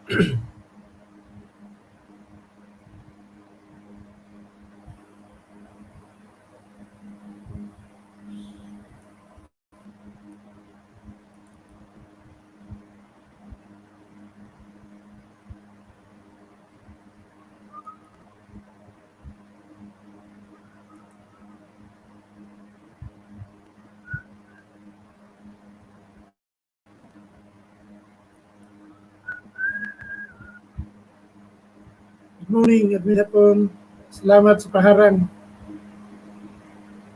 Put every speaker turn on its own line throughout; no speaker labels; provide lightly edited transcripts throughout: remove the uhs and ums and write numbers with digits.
Good morning, Admin Hapon. Salamat sa paharang.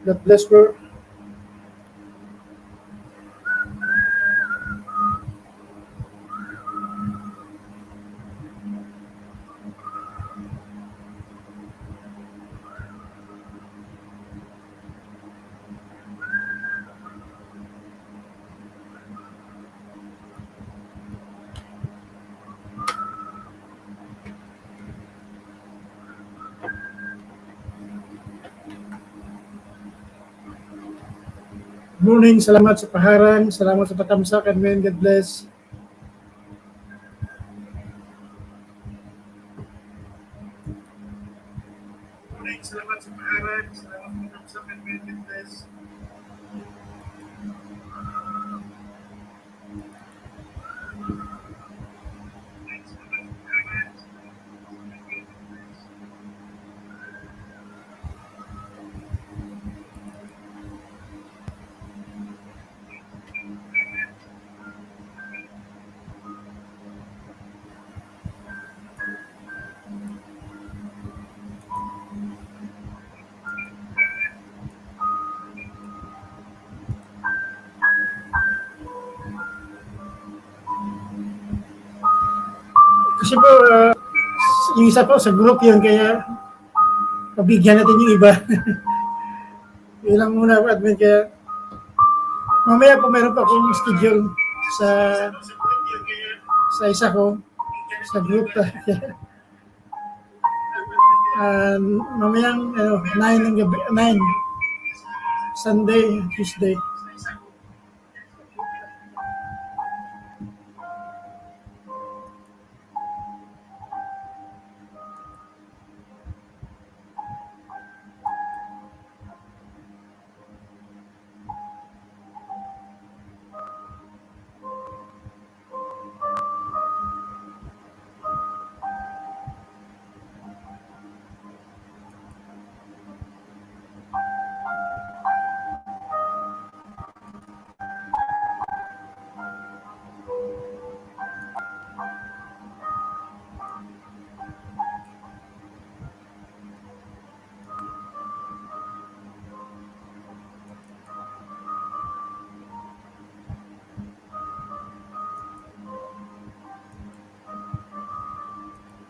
God bless bro. Good morning, salamat sa paharang. Salamat sa patamsak, Admin. God bless. Good morning, salamat sa paharang. Salamat sa patamsak, Admin. God bless. Kasi po, yung isa po sa group yun, kaya pabigyan natin yung iba. Yun lang muna po, Admin. Kaya mamaya po meron pa akong schedule sa isa ko, sa group. Mamayang 9 ng gabi, 9, Sunday, Tuesday.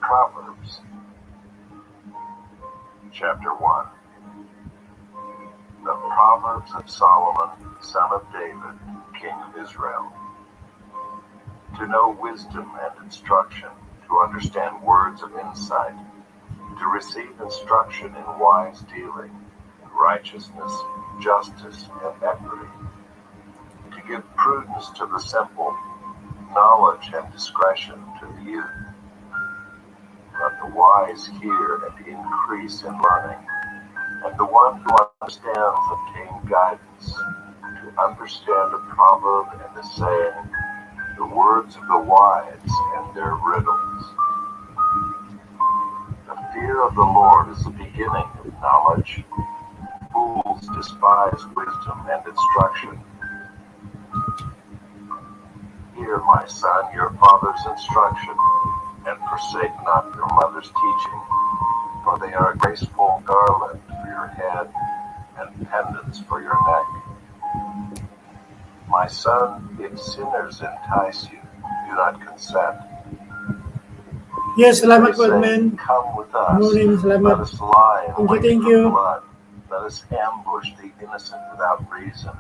Proverbs, chapter 1. The Proverbs of Solomon, son of David, king of Israel. To know wisdom and instruction, to understand words of insight, to receive instruction in wise dealing, in righteousness, justice, and equity, to give prudence to the simple, knowledge and discretion to the youth. Let the wise hear and increase in learning, and the one who understands obtain guidance. To understand a proverb and a saying, the words of the wise and their riddles. The fear of the Lord is the beginning of knowledge. Fools despise wisdom and instruction. Hear, my son, your father's instruction, and forsake not your mother's teaching, for they are a graceful garland for your head and pendants for your neck. My son, if sinners entice you, do not consent.
Yes, salamat po,
They say,
Admin.
come with us,
Morning, salamat.
let us lie and wait
Thank
for
you.
blood. Let us ambush the innocent without reason.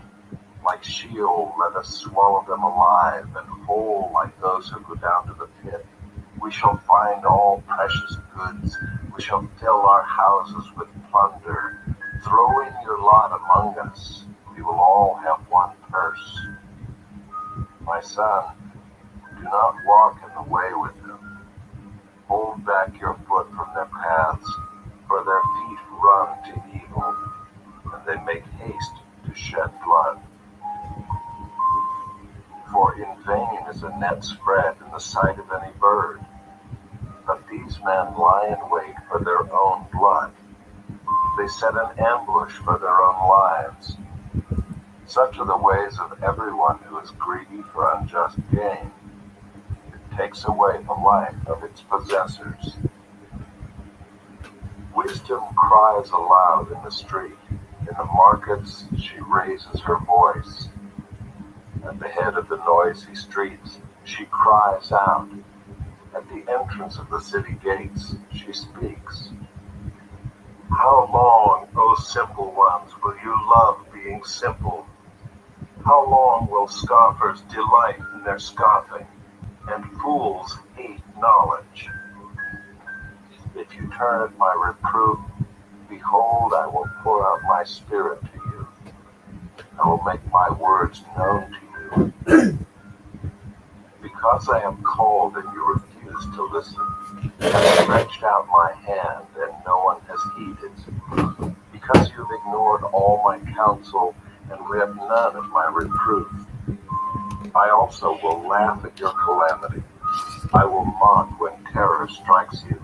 Like Sheol, let us swallow them alive, and whole like those who go down to the pit. We shall find all precious goods. We shall fill our houses with plunder. Throw in your lot among us. We will all have one purse. My son, do not walk in the way with them. back your foot from their paths, for their feet run to evil, and they make haste to shed blood. For in vain is a net spread in the sight of any bird, but these men lie in wait for their own blood. They set an ambush for their own lives. Such are the ways of everyone who is greedy for unjust gain. It takes away the life of its possessors. Wisdom cries aloud in the street. In the markets she raises her voice. At the head of the noisy streets she cries out. At the entrance of the city gates she speaks. How long, O simple ones, will you love being simple? How long will scoffers delight in their scoffing, and fools hate knowledge? If you turn at my reproof, behold, I will pour out my spirit to you. I will make my words known to you. Because I have called and you refuse to listen, I have stretched out my hand and no one has heeded. Because you have ignored all my counsel and read none of my reproof, I also will laugh at your calamity. I will mock when terror strikes you.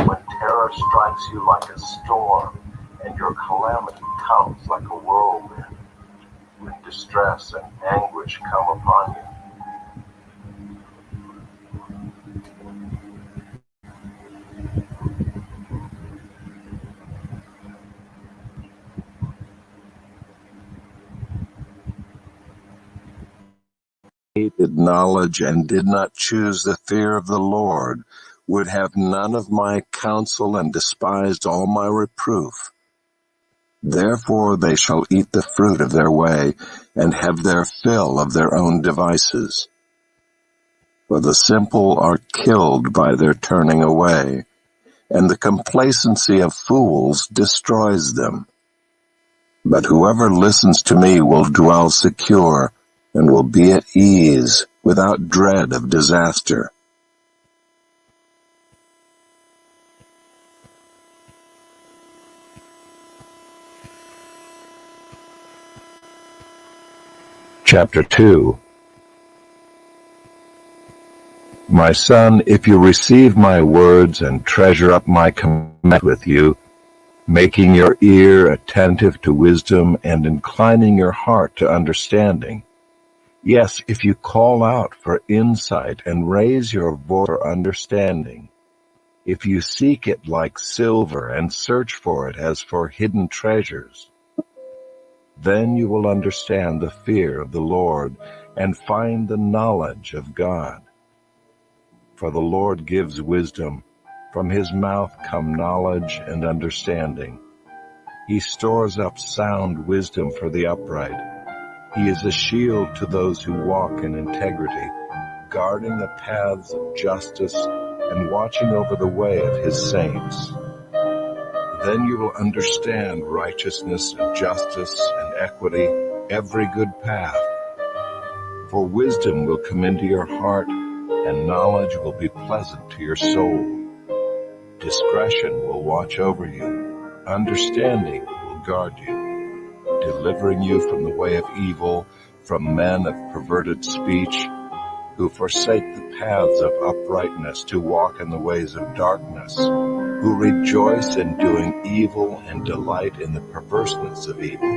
When terror strikes you like a storm, and your calamity comes like a whirlwind. When distress and anguish come upon you.
Hated knowledge and did not choose the fear of the Lord, would have none of my counsel and despised all my reproof. Therefore they shall eat the fruit of their way, and have their fill of their own devices. For the simple are killed by their turning away, and the complacency of fools destroys them. But whoever listens to me will dwell secure, and will be at ease, without dread of disaster. Chapter 2. My son, if you receive my words and treasure up my command with you, making your ear attentive to wisdom and inclining your heart to understanding, yes, if you call out for insight and raise your voice for understanding, if you seek it like silver and search for it as for hidden treasures, then you will understand the fear of the Lord and find the knowledge of God. For the Lord gives wisdom, from his mouth come knowledge and understanding. He stores up sound wisdom for the upright. He is a shield to those who walk in integrity, guarding the paths of justice and watching over the way of his saints. Then you will understand righteousness and justice and equity, every good path. For wisdom will come into your heart, and knowledge will be pleasant to your soul. Discretion will watch over you. Understanding will guard you, delivering you from the way of evil, from men of perverted speech, who forsake the paths of uprightness to walk in the ways of darkness, who rejoice in doing evil and delight in the perverseness of evil,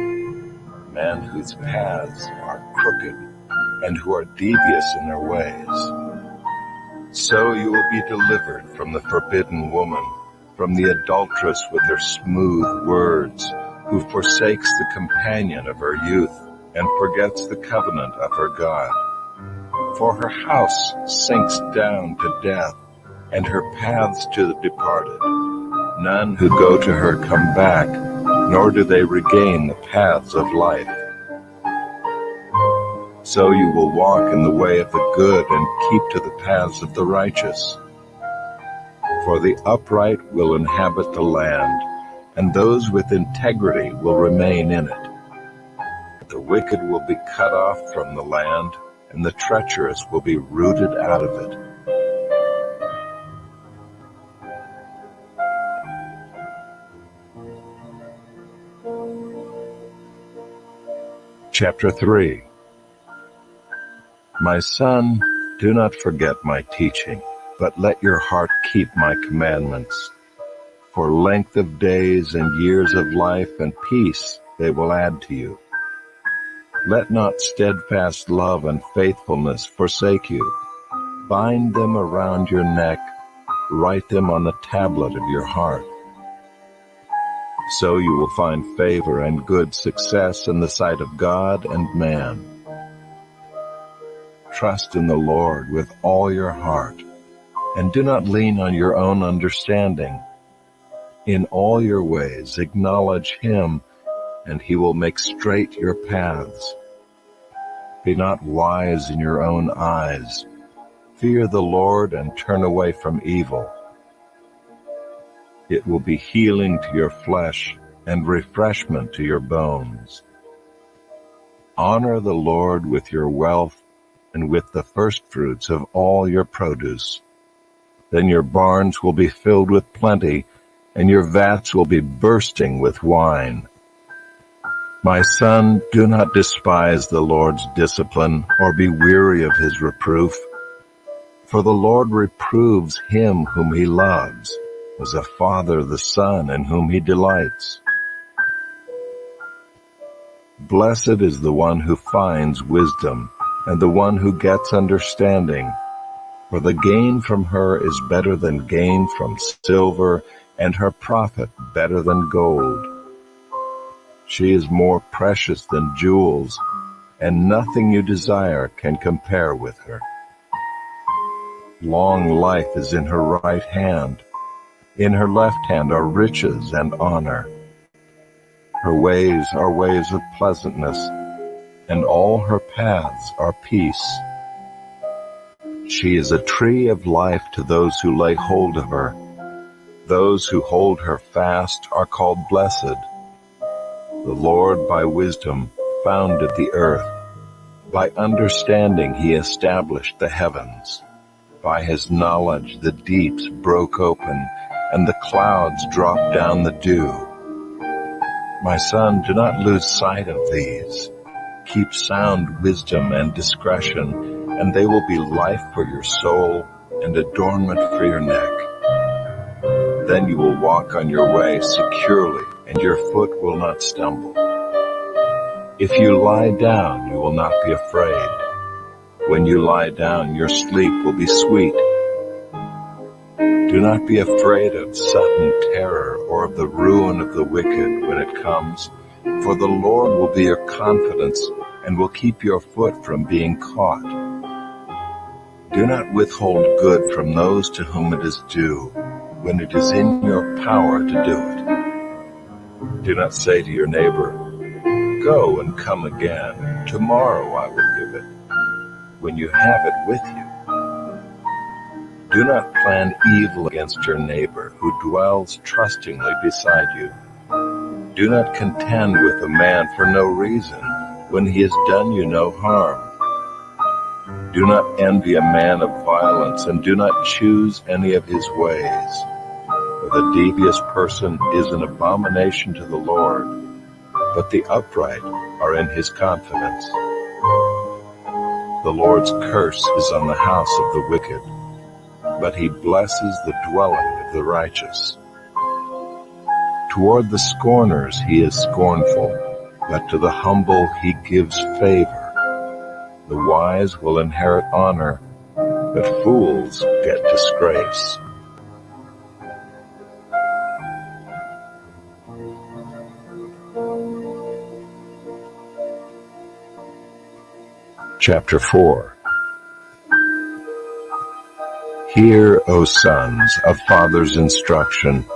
men whose paths are crooked and who are devious in their ways. So you will be delivered from the forbidden woman, from the adulteress with her smooth words, who forsakes the companion of her youth and forgets the covenant of her God. For her house sinks down to death, and her paths to the departed. None who go to her come back, nor do they regain the paths of life. So you will walk in the way of the good and keep to the paths of the righteous. For the upright will inhabit the land, and those with integrity will remain in it. The wicked will be cut off from the land, and the treacherous will be rooted out of it. Chapter 3. My son, do not forget my teaching, but let your heart keep my commandments. For length of days and years of life and peace they will add to you. Let not steadfast love and faithfulness forsake you. Bind them around your neck, write them on the tablet of your heart. So you will find favor and good success in the sight of God and man. Trust in the Lord with all your heart, and do not lean on your own understanding. In all your ways acknowledge him, and he will make straight your paths. Be not wise in your own eyes. Fear the Lord and turn away from evil. It will be healing to your flesh and refreshment to your bones. Honor the Lord with your wealth and with the firstfruits of all your produce. Then your barns will be filled with plenty, and your vats will be bursting with wine. My son, do not despise the Lord's discipline or be weary of his reproof. For the Lord reproves him whom he loves, as a father the son in whom he delights. Blessed is the one who finds wisdom, and the one who gets understanding. For the gain from her is better than gain from silver, and her profit better than gold. She is more precious than jewels, and nothing you desire can compare with her. Long life is in her right hand. In her left hand are riches and honor. Her ways are ways of pleasantness, and all her paths are peace. She is a tree of life to those who lay hold of her. Those who hold her fast are called blessed. The Lord by wisdom founded the earth. By understanding he established the heavens. By his knowledge the deeps broke open, and the clouds dropped down the dew. My son, do not lose sight of these. Keep sound wisdom and discretion, and they will be life for your soul and adornment for your neck. Then you will walk on your way securely, and your foot will not stumble. If you lie down, you will not be afraid. When you lie down, your sleep will be sweet. Do not be afraid of sudden terror or of the ruin of the wicked when it comes, for the Lord will be your confidence and will keep your foot from being caught. Do not withhold good from those to whom it is due, when it is in your power to do it. Do not say to your neighbor, "Go and come again, tomorrow I will give it," when you have it with you. Do not plan evil against your neighbor who dwells trustingly beside you. Do not contend with a man for no reason when he has done you no harm. Do not envy a man of violence, and do not choose any of his ways. For the devious person is an abomination to the Lord, but the upright are in his confidence. The Lord's curse is on the house of the wicked, but he blesses the dwelling of the righteous. Toward the scorners he is scornful, but to the humble he gives favor. The wise will inherit honor, but fools get disgrace. Chapter 4. Hear, O sons, a father's instruction,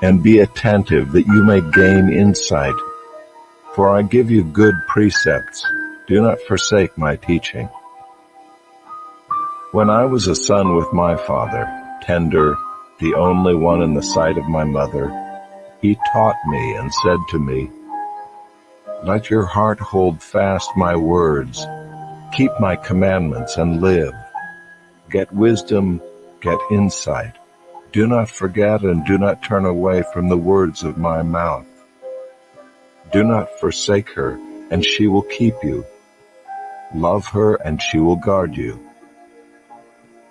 and be attentive that you may gain insight. For I give you good precepts. Do not forsake my teaching. When I was a son with my father, tender, the only one in the sight of my mother, he taught me and said to me, "Let your heart hold fast my words. Keep my commandments and live. Get wisdom, get insight. Do not forget and do not turn away from the words of my mouth. Do not forsake her, and she will keep you. Love her, and she will guard you.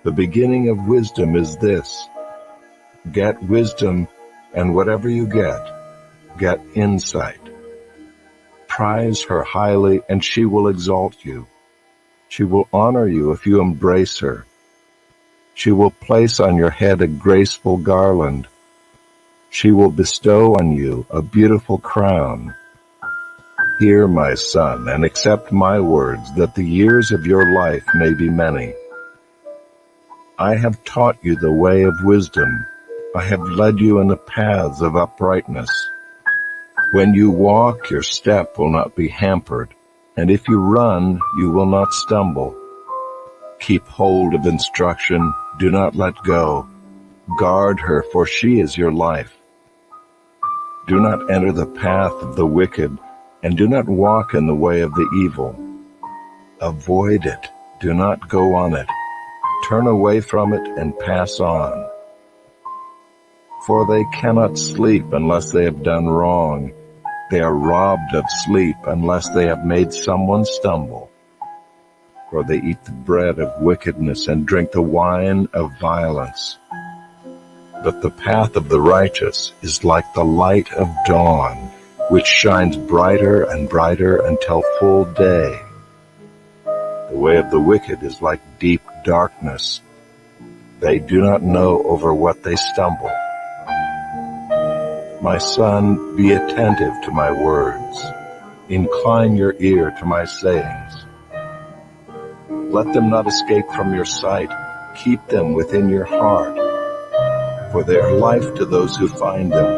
The beginning of wisdom is this: get wisdom, and whatever you get insight. Prize her highly, and she will exalt you. She will honor you if you embrace her. She will place on your head a graceful garland. She will bestow on you a beautiful crown. Hear, my son, and accept my words, that the years of your life may be many. I have taught you the way of wisdom. I have led you in the paths of uprightness. When you walk, your step will not be hampered, and if you run, you will not stumble. Keep hold of instruction, do not let go. Guard her, for she is your life. Do not enter the path of the wicked, and do not walk in the way of the evil. Avoid it, do not go on it. Turn away from it and pass on. For they cannot sleep unless they have done wrong. They are robbed of sleep unless they have made someone stumble. For they eat the bread of wickedness and drink the wine of violence. But the path of the righteous is like the light of dawn, which shines brighter and brighter until full day. The way of the wicked is like deep darkness. They do not know over what they stumble. My son, be attentive to my words. Incline your ear to my sayings. Let them not escape from your sight. Keep them within your heart. For they are life to those who find them,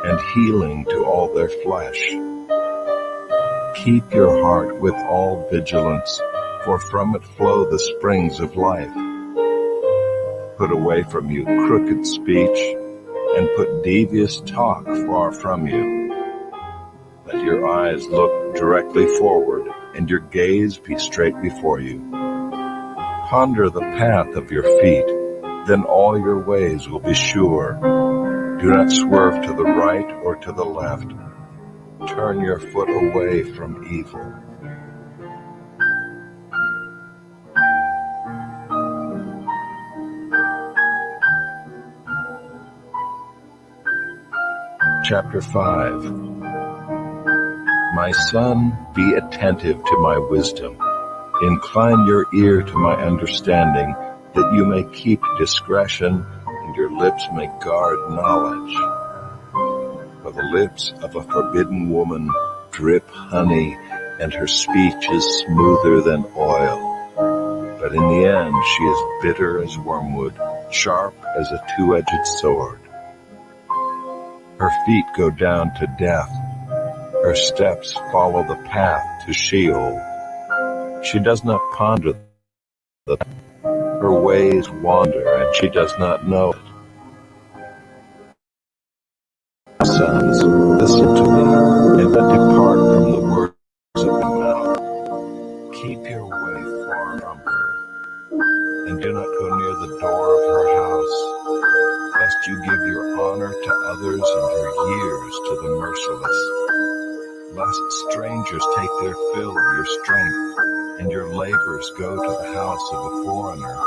and healing to all their flesh. Keep your heart with all vigilance, for from it flow the springs of life. Put away from you crooked speech, and put devious talk far from you. Let your eyes look directly forward, and your gaze be straight before you. Ponder the path of your feet, then all your ways will be sure. Do not swerve to the right or to the left. Turn your foot away from evil. Chapter 5. My son, be attentive to my wisdom. Incline your ear to my understanding, that you may keep discretion, and your lips may guard knowledge. For the lips of a forbidden woman drip honey, and her speech is smoother than oil. But in the end she is bitter as wormwood, sharp as a two-edged sword. Her feet go down to death. Her steps follow the path to Sheol. She does not ponder the path. Her ways wander, and she does not know it. Sons, listen to me, and not depart from the words of my mouth. Keep your way far from her, and do not go near the door of her house, lest you give your honor to others and your years to the merciless. Lest strangers take their fill of your strength, and your labors go to the house of a foreigner,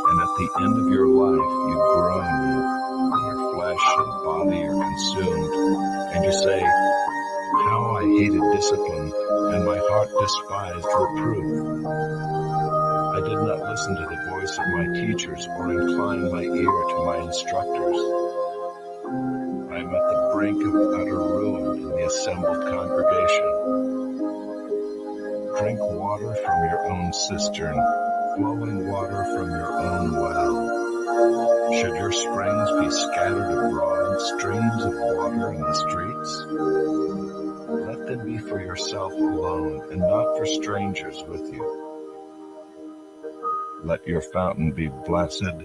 and at the end of your life you groan, and your flesh and body are consumed, and you say, how I hated discipline, and my heart despised reproof. I did not listen to the voice of my teachers, or incline my ear to my instructors. I am at the brink of utter ruin in the assembled congregation. Drink water from your own cistern, flowing water from your own well. Should your springs be scattered abroad, streams of water in the streets? Let them be for yourself alone, and not for strangers with you. Let your fountain be blessed,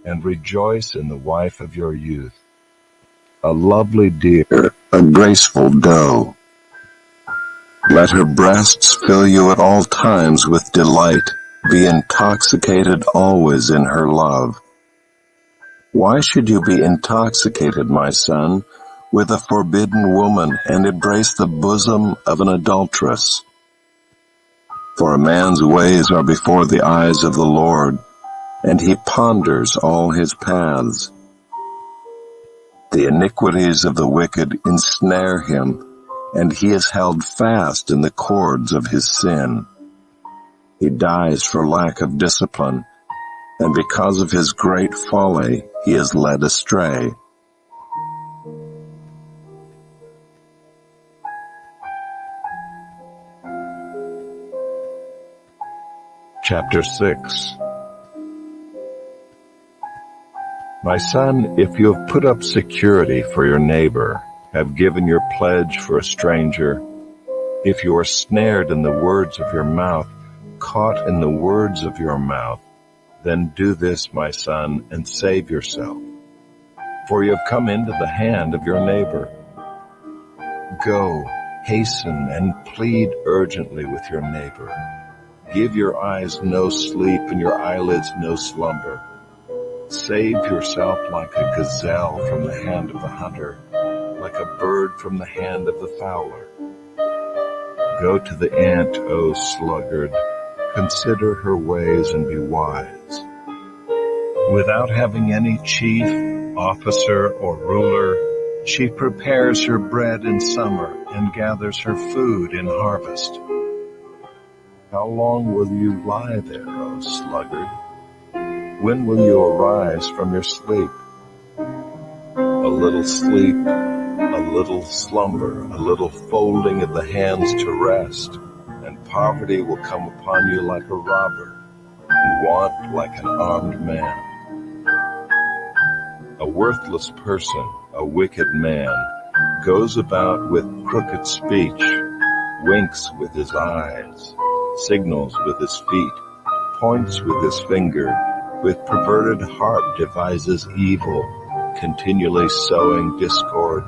and rejoice in the wife of your youth. A lovely deer, a graceful doe. Let her breasts fill you at all times with delight. Be intoxicated always in her love. Why should you be intoxicated, my son, with a forbidden woman, and embrace the bosom of an adulteress? For a man's ways are before the eyes of the Lord, and he ponders all his paths. The iniquities of the wicked ensnare him, and he is held fast in the cords of his sin. He dies for lack of discipline, and because of his great folly he is led astray. Chapter 6. My son, if you have put up security for your neighbor, have given your pledge for a stranger, if you are snared in the words of your mouth, caught in the words of your mouth, then do this, my son, and save yourself. For you have come into the hand of your neighbor. Go, hasten, and plead urgently with your neighbor. Give your eyes no sleep and your eyelids no slumber. Save yourself like a gazelle from the hand of the hunter, like a bird from the hand of the fowler. Go to the ant, O sluggard, consider her ways and be wise. Without having any chief, officer, or ruler, she prepares her bread in summer and gathers her food in harvest. How long will you lie there, O sluggard? When will you arise from your sleep? A little sleep, a little slumber, a little folding of the hands to rest, and poverty will come upon you like a robber, and want like an armed man. A worthless person, a wicked man, goes about with crooked speech, winks with his eyes, signals with his feet, points with his finger, with perverted heart devises evil, continually sowing discord.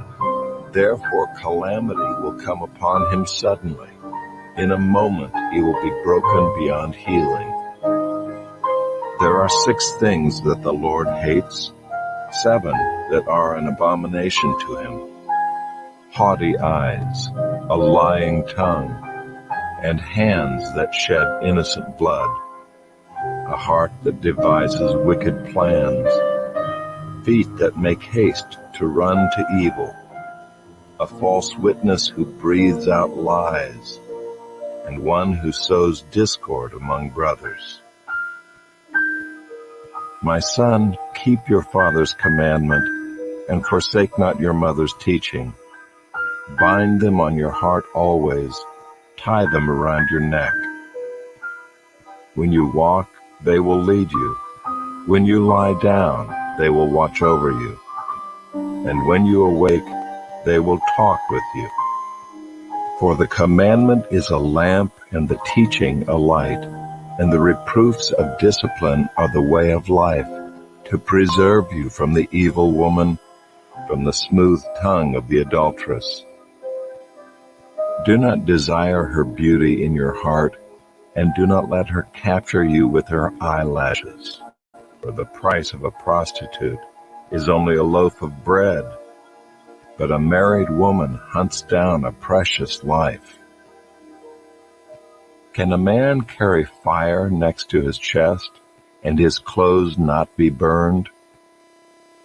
Therefore calamity will come upon him suddenly. In a moment he will be broken beyond healing. There are 6 things that the Lord hates, 7 that are an abomination to him: haughty eyes, a lying tongue, and hands that shed innocent blood, a heart that devises wicked plans, feet that make haste to run to evil, a false witness who breathes out lies, and one who sows discord among brothers. My son, keep your father's commandment, and forsake not your mother's teaching. Bind them on your heart always, tie them around your neck. When you walk, they will lead you. When you lie down, they will watch over you. And when you awake, they will talk with you. For the commandment is a lamp and the teaching a light, and the reproofs of discipline are the way of life, to preserve you from the evil woman, from the smooth tongue of the adulteress. Do not desire her beauty in your heart, and do not let her capture you with her eyelashes. For the price of a prostitute is only a loaf of bread, but a married woman hunts down a precious life. Can a man carry fire next to his chest, and his clothes not be burned?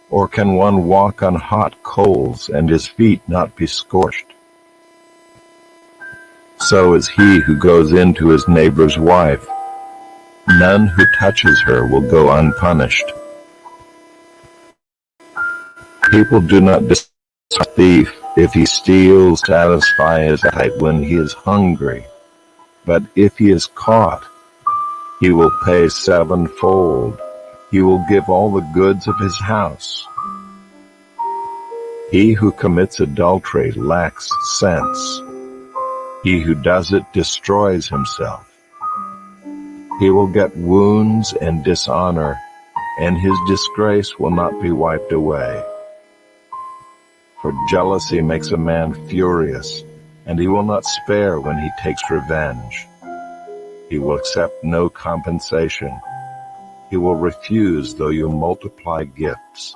Or can one walk on hot coals, and his feet not be scorched? So is he who goes into his neighbor's wife. None who touches her will go unpunished. People do not despise a thief if he steals, satisfy his appetite when he is hungry. But if he is caught, he will pay 7-fold. He will give all the goods of his house. He who commits adultery lacks sense. He who does it destroys himself. He will get wounds and dishonor, and his disgrace will not be wiped away. For jealousy makes a man furious, and he will not spare when he takes revenge. He will accept no compensation. He will refuse though you multiply gifts.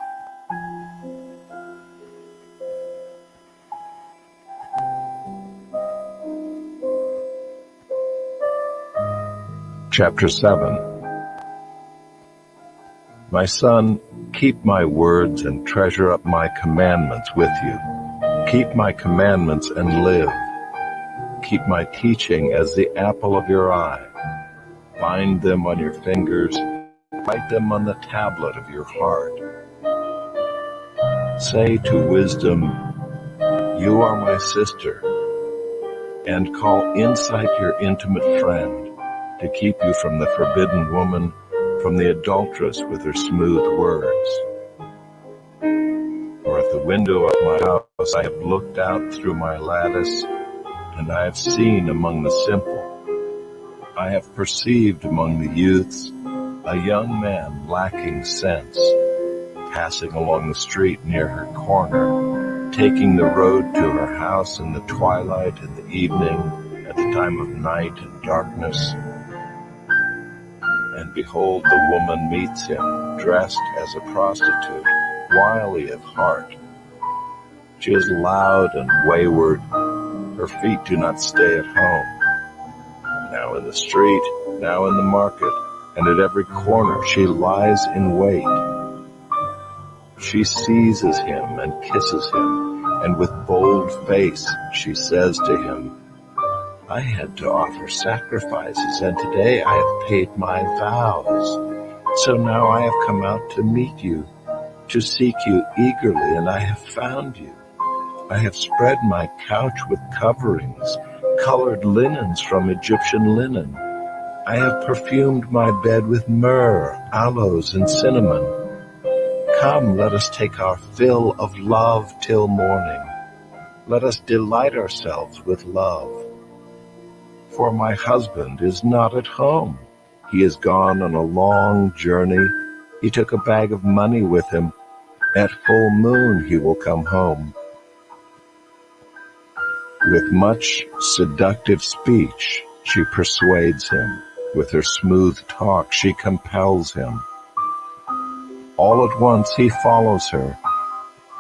Chapter 7. My son, keep my words and treasure up my commandments with you. Keep my commandments and live. Keep my teaching as the apple of your eye. Bind them on your fingers. Write them on the tablet of your heart. Say to wisdom, you are my sister, and call insight your intimate friend, to keep you from the forbidden woman, from the adulteress with her smooth words. For at the window of my house I have looked out through my lattice, and I have seen among the simple. I have perceived among the youths a young man lacking sense, passing along the street near her corner, taking the road to her house in the twilight, in the evening, at the time of night and darkness. And behold, the woman meets him, dressed as a prostitute, wily of heart. She is loud and wayward. Her feet do not stay at home. Now in the street, now in the market, and at every corner she lies in wait. She seizes him and kisses him, and with bold face she says to him, I had to offer sacrifices, and today I have paid my vows. So now I have come out to meet you, to seek you eagerly, and I have found you. I have spread my couch with coverings, colored linens from Egyptian linen. I have perfumed my bed with myrrh, aloes, and cinnamon. Come, let us take our fill of love till morning. Let us delight ourselves with love. For my husband is not at home. He is gone on a long journey. He took a bag of money with him. At full moon he will come home. With much seductive speech she persuades him. With her smooth talk she compels him. All at once he follows her,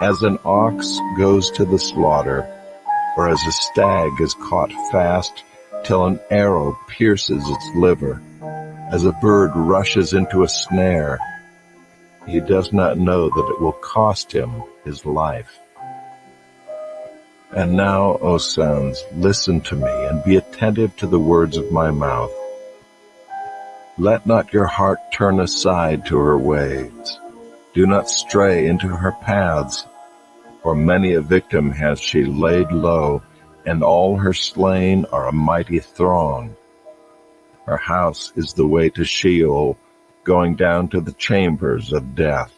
as an ox goes to the slaughter, or as a stag is caught fast till an arrow pierces its liver, as a bird rushes into a snare. He does not know that it will cost him his life. And now, O sons, listen to me and be attentive to the words of my mouth. Let not your heart turn aside to her ways. Do not stray into her paths, for many a victim has she laid low, and all her slain are a mighty throng. Her house is the way to Sheol, going down to the chambers of death.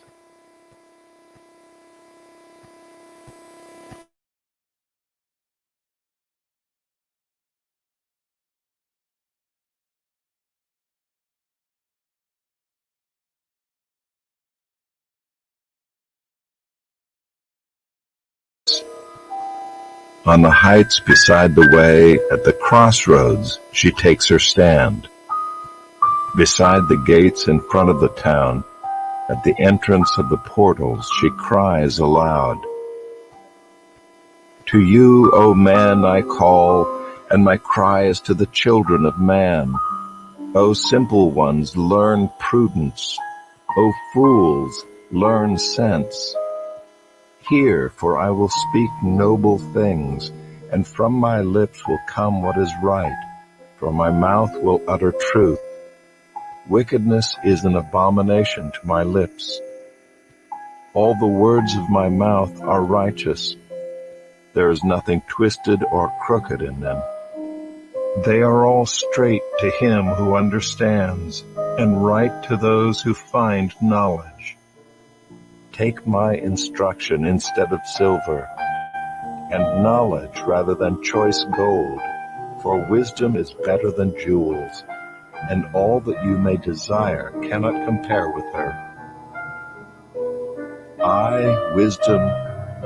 On the heights beside the way, at the crossroads, she takes her stand. Beside the gates in front of the town, at the entrance of the portals, she cries aloud. To you, O man, I call, and my cry is to the children of man. O simple ones, learn prudence. O fools, learn sense. Hear, for I will speak noble things, and from my lips will come what is right, for my mouth will utter truth. Wickedness is an abomination to my lips. All the words of my mouth are righteous. There is nothing twisted or crooked in them. They are all straight to him who understands, and right to those who find knowledge. Take my instruction instead of silver, and knowledge rather than choice gold, for wisdom is better than jewels, and all that you may desire cannot compare with her. I, wisdom,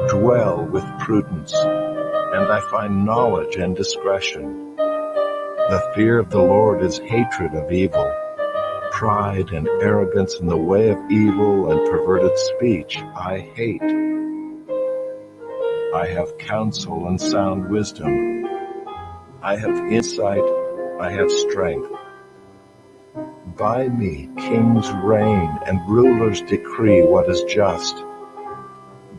dwell with prudence, and I find knowledge and discretion. The fear of the Lord is hatred of evil. Pride and arrogance in the way of evil and perverted speech I hate. I have counsel and sound wisdom. I have insight, I have strength. By me kings reign and rulers decree what is just.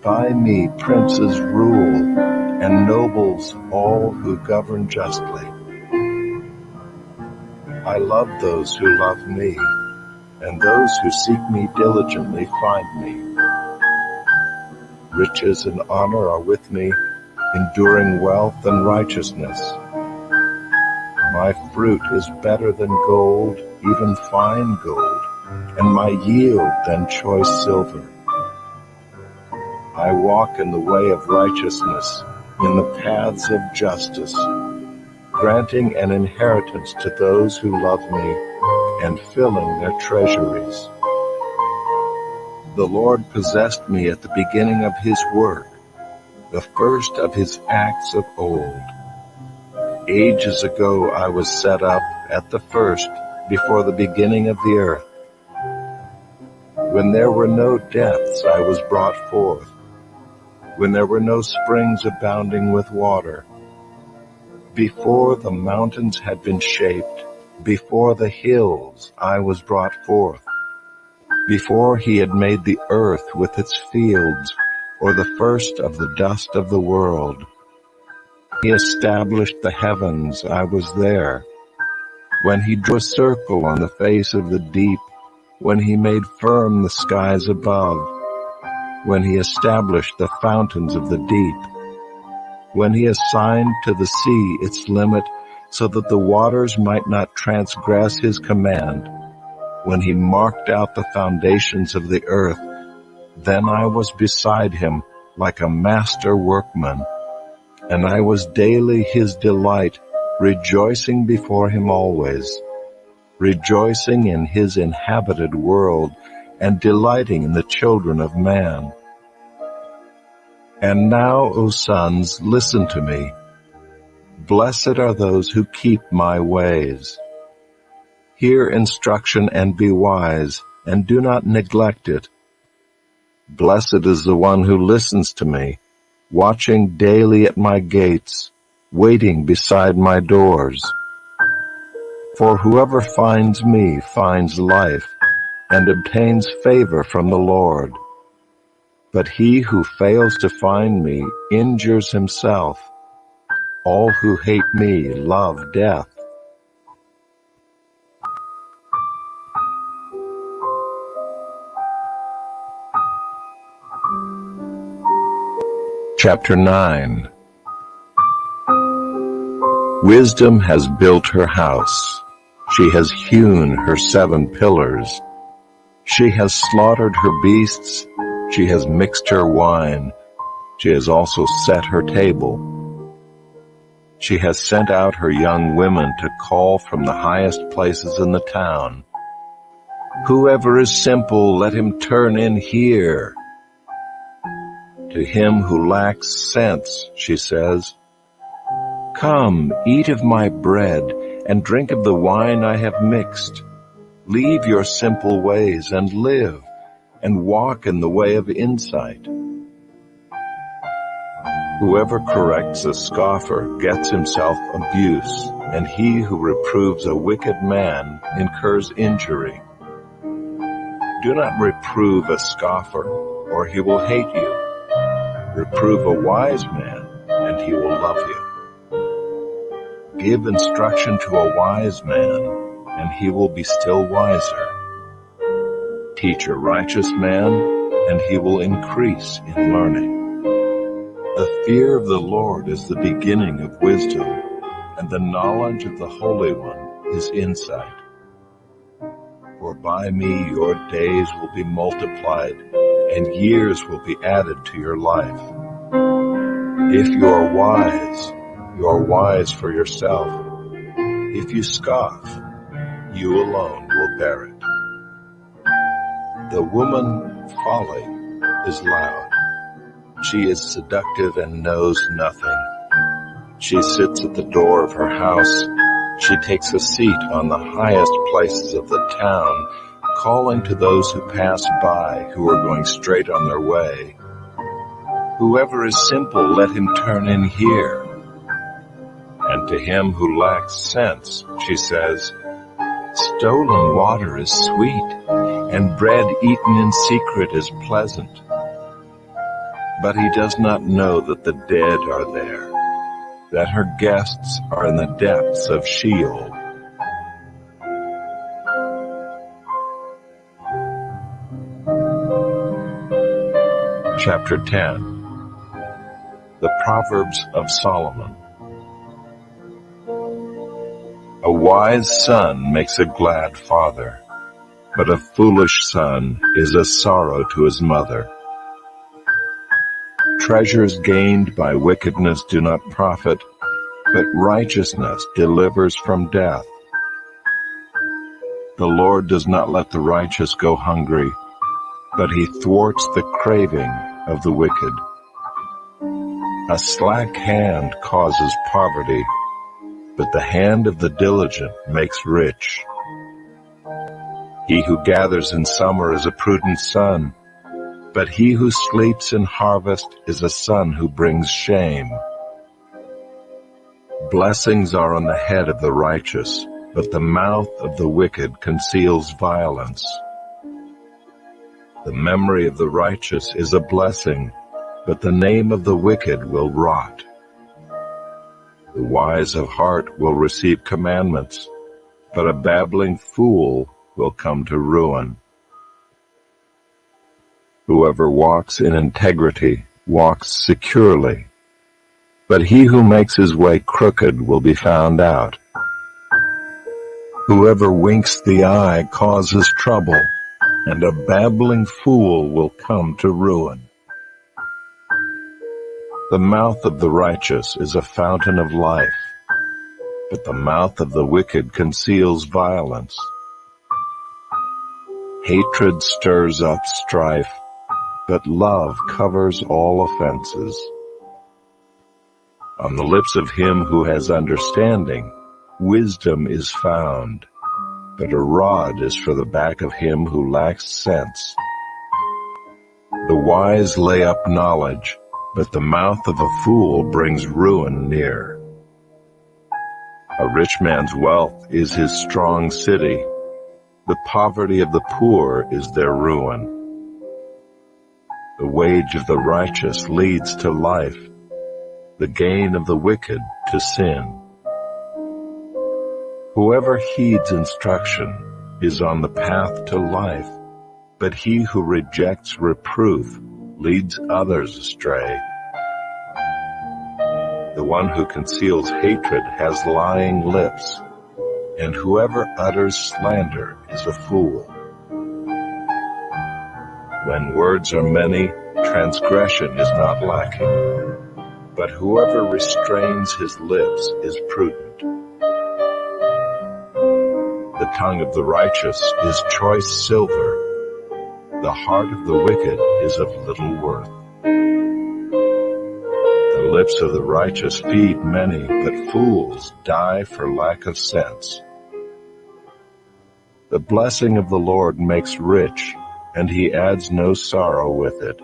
By me princes rule and nobles all who govern justly. I love those who love me, and those who seek me diligently find me. Riches and honor are with me, enduring wealth and righteousness. My fruit is better than gold, even fine gold, and my yield than choice silver. I walk in the way of righteousness, in the paths of justice, granting an inheritance to those who love me and filling their treasuries. The Lord possessed me at the beginning of his work, the first of his acts of old. Ages ago I was set up at the first, before the beginning of the earth. When there were no depths, I was brought forth. When there were no springs abounding with water. Before the mountains had been shaped, before the hills, I was brought forth. Before he had made the earth with its fields, or the first of the dust of the world. He established the heavens, I was there. When he drew a circle on the face of the deep, when he made firm the skies above, when he established the fountains of the deep, when he assigned to the sea its limit, so that the waters might not transgress his command, when he marked out the foundations of the earth, then I was beside him like a master workman, and I was daily his delight, rejoicing before him always, rejoicing in his inhabited world, and delighting in the children of man. And now, O sons, listen to me. Blessed are those who keep my ways. Hear instruction and be wise, and do not neglect it. Blessed is the one who listens to me, watching daily at my gates, waiting beside my doors. For whoever finds me finds life, and obtains favor from the Lord. But he who fails to find me injures himself. All who hate me love death. Chapter 9. Wisdom has built her house. She has hewn her 7 pillars. She has slaughtered her beasts. She has mixed her wine. She has also set her table. She has sent out her young women to call from the highest places in the town. Whoever is simple, let him turn in here. To him who lacks sense, she says, come, eat of my bread, and drink of the wine I have mixed. Leave your simple ways and live, and walk in the way of insight. Whoever corrects a scoffer gets himself abuse, and he who reproves a wicked man incurs injury. Do not reprove a scoffer, or he will hate you. Reprove a wise man, and he will love you. Give instruction to a wise man, and he will be still wiser. Teach a righteous man, and he will increase in learning. The fear of the Lord is the beginning of wisdom, and the knowledge of the Holy One is insight. For by me your days will be multiplied, and years will be added to your life. If you are wise for yourself. If you scoff, you alone will bear it. The woman folly is loud. She is seductive and knows nothing. She sits at the door of her house. She takes a seat on the highest places of the town, calling to those who pass by, who are going straight on their way. Whoever is simple, let him turn in here. And to him who lacks sense, she says, Stolen water is sweet, and bread eaten in secret is pleasant. But he does not know that the dead are there, that her guests are in the depths of Sheol. Chapter 10. The Proverbs of Solomon. A wise son makes a glad father, but a foolish son is a sorrow to his mother. Treasures gained by wickedness do not profit, but righteousness delivers from death. The Lord does not let the righteous go hungry, but he thwarts the craving of the wicked. A slack hand causes poverty, but the hand of the diligent makes rich. He who gathers in summer is a prudent son, but he who sleeps in harvest is a son who brings shame. Blessings are on the head of the righteous, but the mouth of the wicked conceals violence. The memory of the righteous is a blessing, but the name of the wicked will rot. The wise of heart will receive commandments, but a babbling fool will come to ruin. Whoever walks in integrity walks securely, but he who makes his way crooked will be found out. Whoever winks the eye causes trouble, and a babbling fool will come to ruin. The mouth of the righteous is a fountain of life, but the mouth of the wicked conceals violence. Hatred stirs up strife, but love covers all offenses. On the lips of him who has understanding, wisdom is found, but a rod is for the back of him who lacks sense. The wise lay up knowledge, but the mouth of a fool brings ruin near. A rich man's wealth is his strong city. The poverty of the poor is their ruin. The wage of the righteous leads to life, the gain of the wicked to sin. Whoever heeds instruction is on the path to life, but he who rejects reproof leads others astray. The one who conceals hatred has lying lips, and whoever utters slander is a fool. When words are many, transgression is not lacking, but whoever restrains his lips is prudent. The tongue of the righteous is choice silver. The heart of the wicked is of little worth. The lips of the righteous feed many, but fools die for lack of sense. The blessing of the Lord makes rich, and he adds no sorrow with it.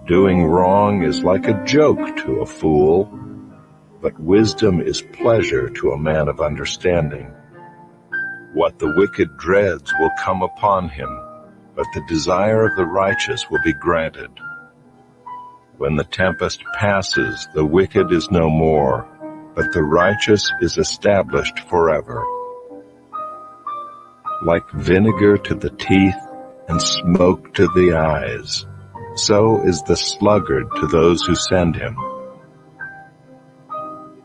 Doing wrong is like a joke to a fool, but wisdom is pleasure to a man of understanding. What the wicked dreads will come upon him, but the desire of the righteous will be granted. When the tempest passes, the wicked is no more, but the righteous is established forever. Like vinegar to the teeth and smoke to the eyes, so is the sluggard to those who send him.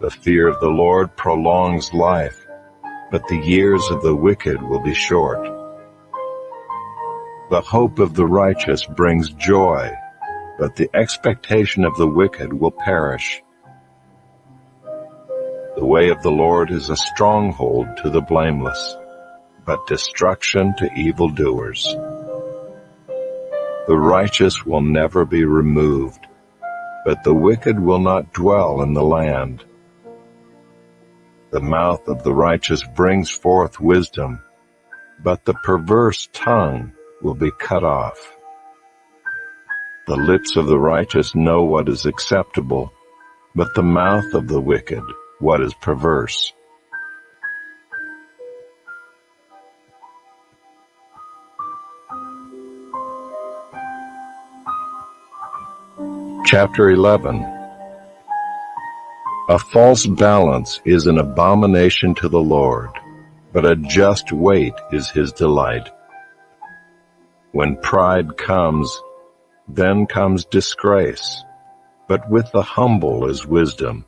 The fear of the Lord prolongs life, but the years of the wicked will be short. The hope of the righteous brings joy, but the expectation of the wicked will perish. The way of the Lord is a stronghold to the blameless, but destruction to evildoers. The righteous will never be removed, but the wicked will not dwell in the land. The mouth of the righteous brings forth wisdom, but the perverse tongue will be cut off. The lips of the righteous know what is acceptable, but the mouth of the wicked what is perverse. Chapter 11. A false balance is an abomination to the Lord, but a just weight is his delight. When pride comes, then comes disgrace, but with the humble is wisdom.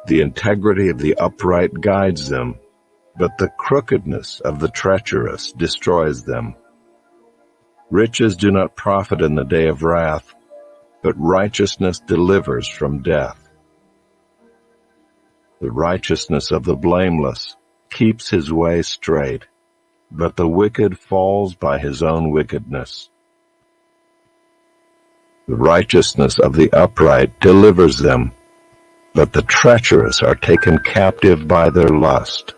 The integrity of the upright guides them, but the crookedness of the treacherous destroys them. Riches do not profit in the day of wrath, but righteousness delivers from death. The righteousness of the blameless keeps his way straight, but the wicked falls by his own wickedness. The righteousness of the upright delivers them, but the treacherous are taken captive by their lust.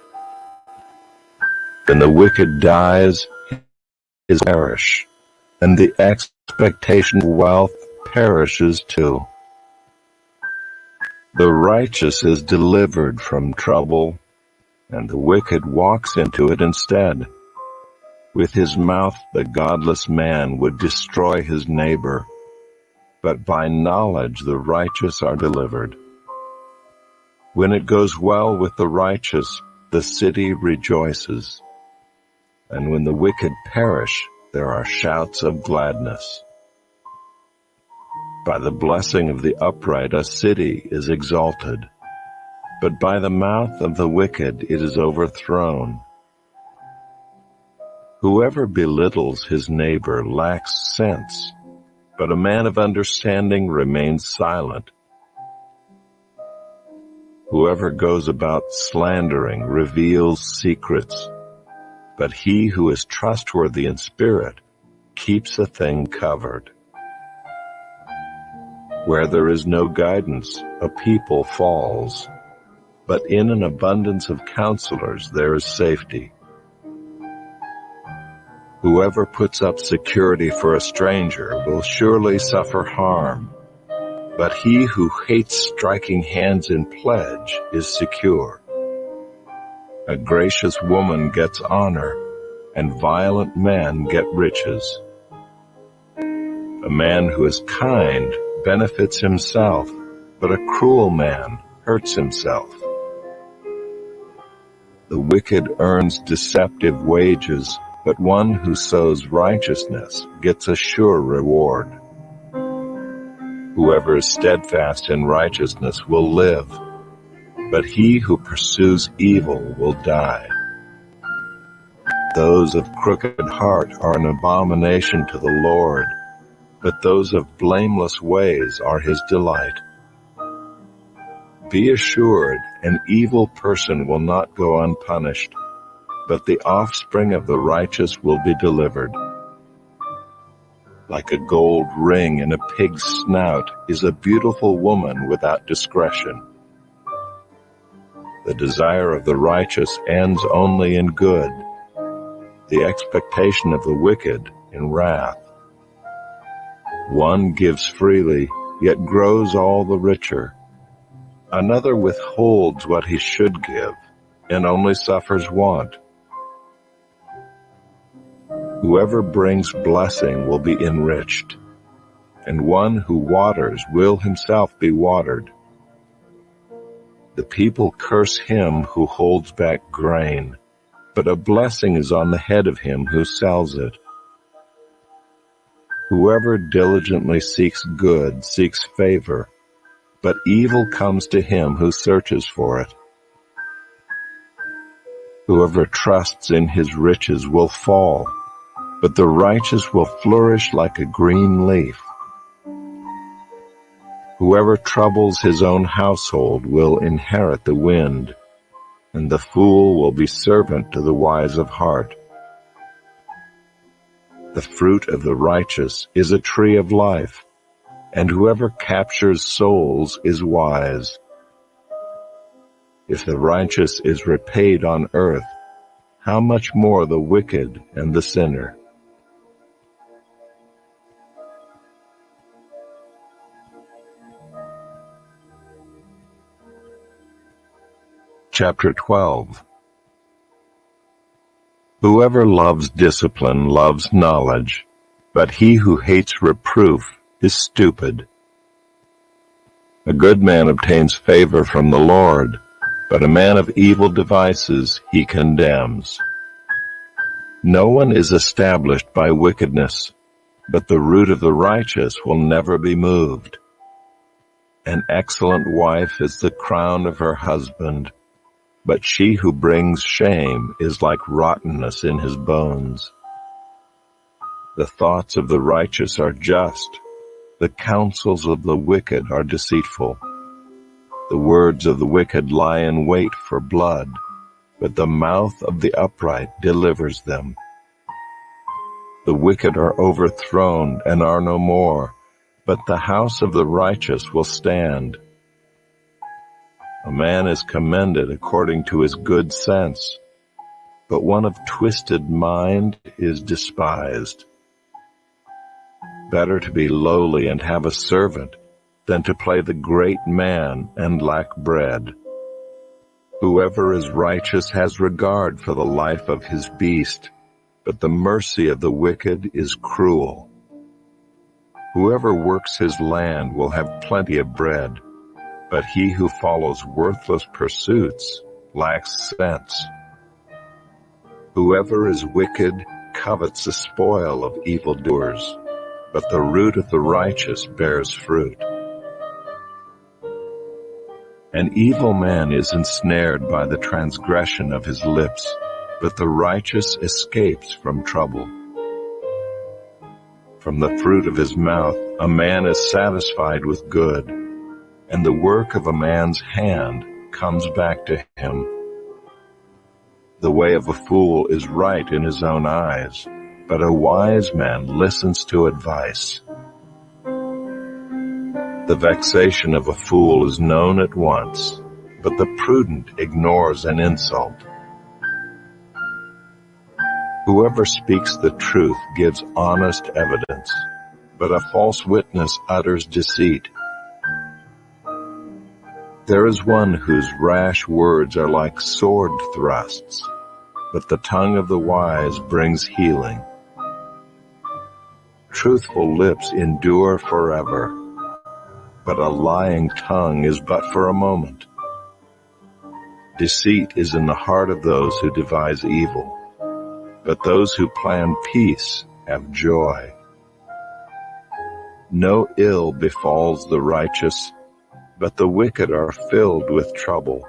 When the wicked dies, his perish, and the expectation of wealth perishes too. The righteous is delivered from trouble, and the wicked walks into it instead. With his mouth the godless man would destroy his neighbor, but by knowledge the righteous are delivered. When it goes well with the righteous, the city rejoices, and when the wicked perish, there are shouts of gladness. By the blessing of the upright a city is exalted, but by the mouth of the wicked it is overthrown. Whoever belittles his neighbor lacks sense, but a man of understanding remains silent. Whoever goes about slandering reveals secrets, but he who is trustworthy in spirit keeps a thing covered. Where there is no guidance, a people falls, but in an abundance of counselors there is safety. Whoever puts up security for a stranger will surely suffer harm, but he who hates striking hands in pledge is secure. A gracious woman gets honor, and violent men get riches. A man who is kind benefits himself, but a cruel man hurts himself. The wicked earns deceptive wages, but one who sows righteousness gets a sure reward. Whoever is steadfast in righteousness will live, but he who pursues evil will die. Those of crooked heart are an abomination to the Lord, but those of blameless ways are his delight. Be assured, an evil person will not go unpunished, but the offspring of the righteous will be delivered. Like a gold ring in a pig's snout is a beautiful woman without discretion. The desire of the righteous ends only in good, the expectation of the wicked in wrath. One gives freely, yet grows all the richer. Another withholds what he should give, and only suffers want. Whoever brings blessing will be enriched, and one who waters will himself be watered. The people curse him who holds back grain, but a blessing is on the head of him who sells it. Whoever diligently seeks good seeks favor, but evil comes to him who searches for it. Whoever trusts in his riches will fall, but the righteous will flourish like a green leaf. Whoever troubles his own household will inherit the wind, and the fool will be servant to the wise of heart. The fruit of the righteous is a tree of life, and whoever captures souls is wise. If the righteous is repaid on earth, how much more the wicked and the sinner? Chapter 12. Whoever loves discipline loves knowledge, but he who hates reproof is stupid. A good man obtains favor from the Lord, but a man of evil devices he condemns. No one is established by wickedness, but the root of the righteous will never be moved. An excellent wife is the crown of her husband, but she who brings shame is like rottenness in his bones. The thoughts of the righteous are just, the counsels of the wicked are deceitful. The words of the wicked lie in wait for blood, but the mouth of the upright delivers them. The wicked are overthrown and are no more, but the house of the righteous will stand. A man is commended according to his good sense, but one of twisted mind is despised. Better to be lowly and have a servant than to play the great man and lack bread. Whoever is righteous has regard for the life of his beast, but the mercy of the wicked is cruel. Whoever works his land will have plenty of bread, but he who follows worthless pursuits lacks sense. Whoever is wicked covets the spoil of evildoers, but the root of the righteous bears fruit. An evil man is ensnared by the transgression of his lips, but the righteous escapes from trouble. From the fruit of his mouth a man is satisfied with good, and the work of a man's hand comes back to him. The way of a fool is right in his own eyes, but a wise man listens to advice. The vexation of a fool is known at once, but the prudent ignores an insult. Whoever speaks the truth gives honest evidence, but a false witness utters deceit. There is one whose rash words are like sword thrusts, but the tongue of the wise brings healing. Truthful lips endure forever, but a lying tongue is but for a moment. Deceit is in the heart of those who devise evil, but those who plan peace have joy. No ill befalls the righteous, but the wicked are filled with trouble.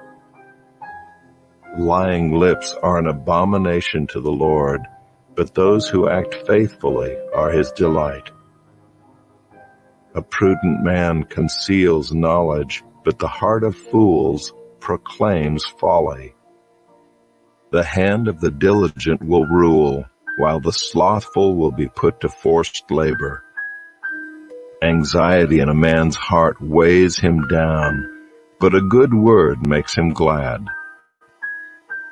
Lying lips are an abomination to the Lord, but those who act faithfully are his delight. A prudent man conceals knowledge, but the heart of fools proclaims folly. The hand of the diligent will rule, while the slothful will be put to forced labor. Anxiety in a man's heart weighs him down, but a good word makes him glad.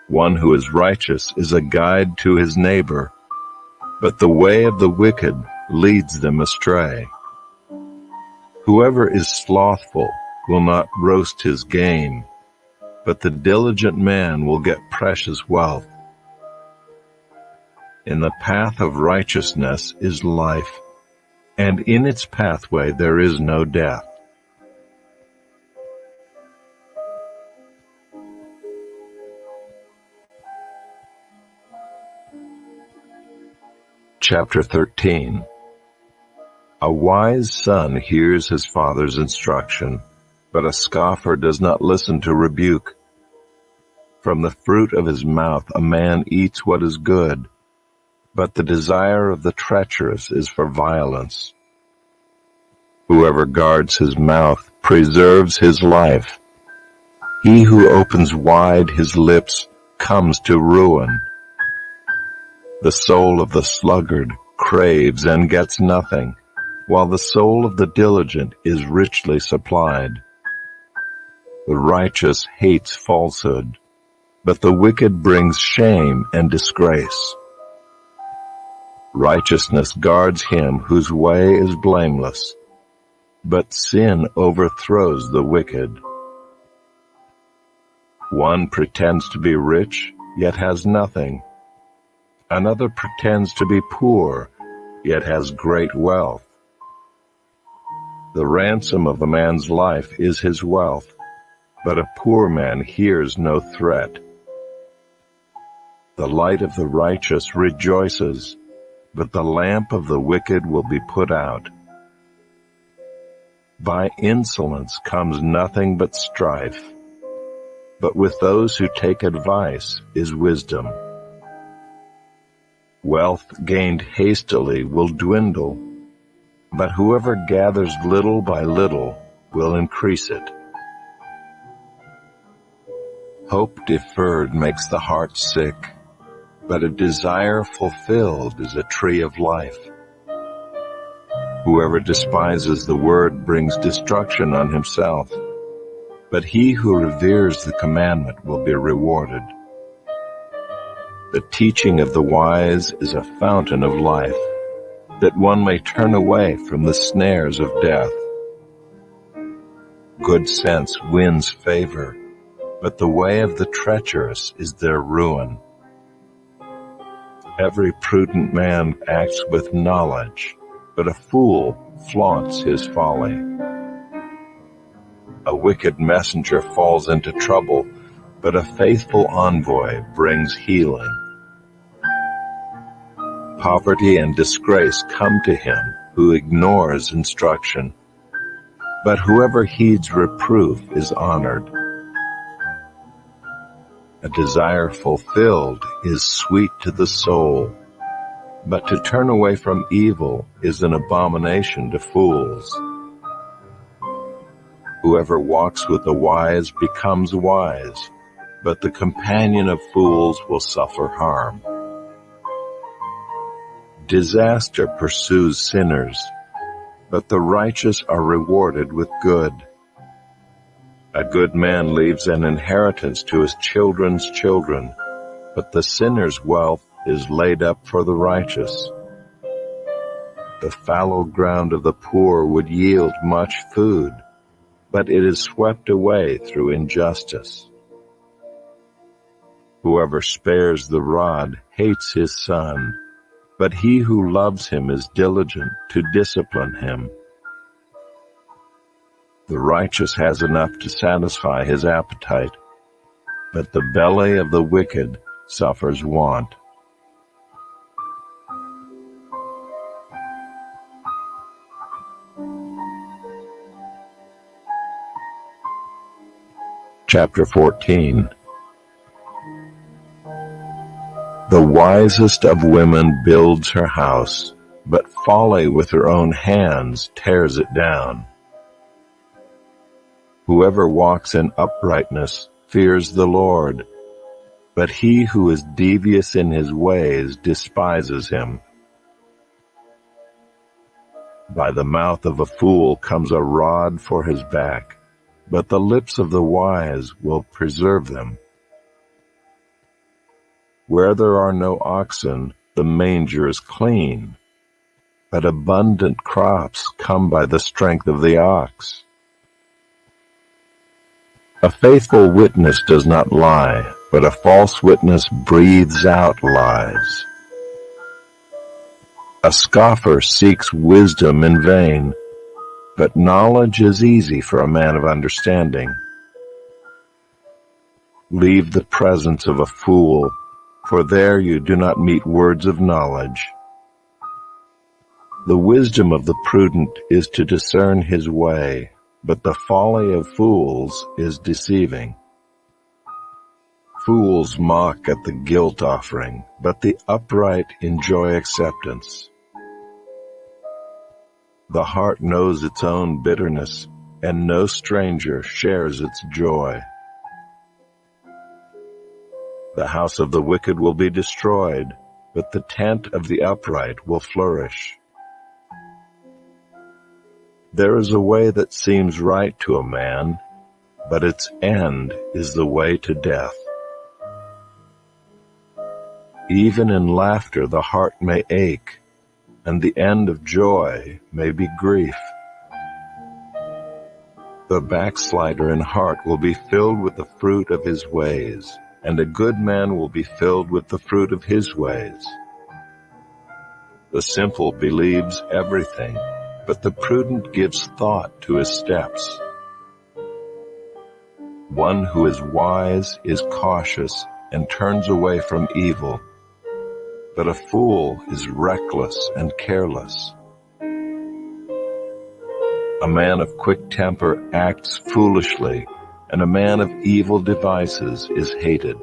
One who is righteous is a guide to his neighbor, but the way of the wicked leads them astray. Whoever is slothful will not roast his game, but the diligent man will get precious wealth. In the path of righteousness is life, and in its pathway there is no death. Chapter 13. A wise son hears his father's instruction, but a scoffer does not listen to rebuke. From the fruit of his mouth a man eats what is good, but the desire of the treacherous is for violence. Whoever guards his mouth preserves his life. He who opens wide his lips comes to ruin. The soul of the sluggard craves and gets nothing, while the soul of the diligent is richly supplied. The righteous hates falsehood, but the wicked brings shame and disgrace. Righteousness guards him whose way is blameless, but sin overthrows the wicked. One pretends to be rich, yet has nothing. Another pretends to be poor, yet has great wealth. The ransom of a man's life is his wealth, but a poor man hears no threat. The light of the righteous rejoices, but the lamp of the wicked will be put out. By insolence comes nothing but strife, but with those who take advice is wisdom. Wealth gained hastily will dwindle, but whoever gathers little by little will increase it. Hope deferred makes the heart sick, but a desire fulfilled is a tree of life. Whoever despises the word brings destruction on himself, but he who reveres the commandment will be rewarded. The teaching of the wise is a fountain of life, that one may turn away from the snares of death. Good sense wins favor, but the way of the treacherous is their ruin. Every prudent man acts with knowledge, but a fool flaunts his folly. A wicked messenger falls into trouble, but a faithful envoy brings healing. Poverty and disgrace come to him who ignores instruction, but whoever heeds reproof is honored. A desire fulfilled is sweet to the soul, but to turn away from evil is an abomination to fools. Whoever walks with the wise becomes wise, but the companion of fools will suffer harm. Disaster pursues sinners, but the righteous are rewarded with good. A good man leaves an inheritance to his children's children, but the sinner's wealth is laid up for the righteous. The fallow ground of the poor would yield much food, but it is swept away through injustice. Whoever spares the rod hates his son, but he who loves him is diligent to discipline him. The righteous has enough to satisfy his appetite, but the belly of the wicked suffers want. Chapter 14. The wisest of women builds her house, but folly with her own hands tears it down. Whoever walks in uprightness fears the Lord, but he who is devious in his ways despises him. By the mouth of a fool comes a rod for his back, but the lips of the wise will preserve them. Where there are no oxen, the manger is clean, but abundant crops come by the strength of the ox. A faithful witness does not lie, but a false witness breathes out lies. A scoffer seeks wisdom in vain, but knowledge is easy for a man of understanding. Leave the presence of a fool, for there you do not meet words of knowledge. The wisdom of the prudent is to discern his way, but the folly of fools is deceiving. Fools mock at the guilt offering, but the upright enjoy acceptance. The heart knows its own bitterness, and no stranger shares its joy. The house of the wicked will be destroyed, but the tent of the upright will flourish. There is a way that seems right to a man, but its end is the way to death. Even in laughter the heart may ache, and the end of joy may be grief. The backslider in heart will be filled with the fruit of his ways, and a good man will be filled with the fruit of his ways. The simple believes everything, but the prudent gives thought to his steps. One who is wise is cautious and turns away from evil, but a fool is reckless and careless. A man of quick temper acts foolishly, and a man of evil devices is hated.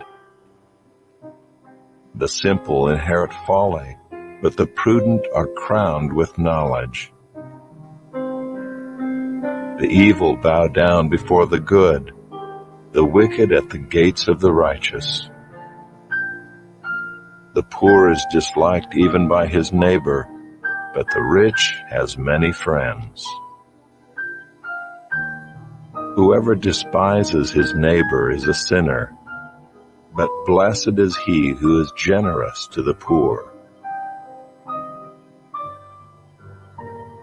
The simple inherit folly, but the prudent are crowned with knowledge. The evil bow down before the good, the wicked at the gates of the righteous. The poor is disliked even by his neighbor, but the rich has many friends. Whoever despises his neighbor is a sinner, but blessed is he who is generous to the poor.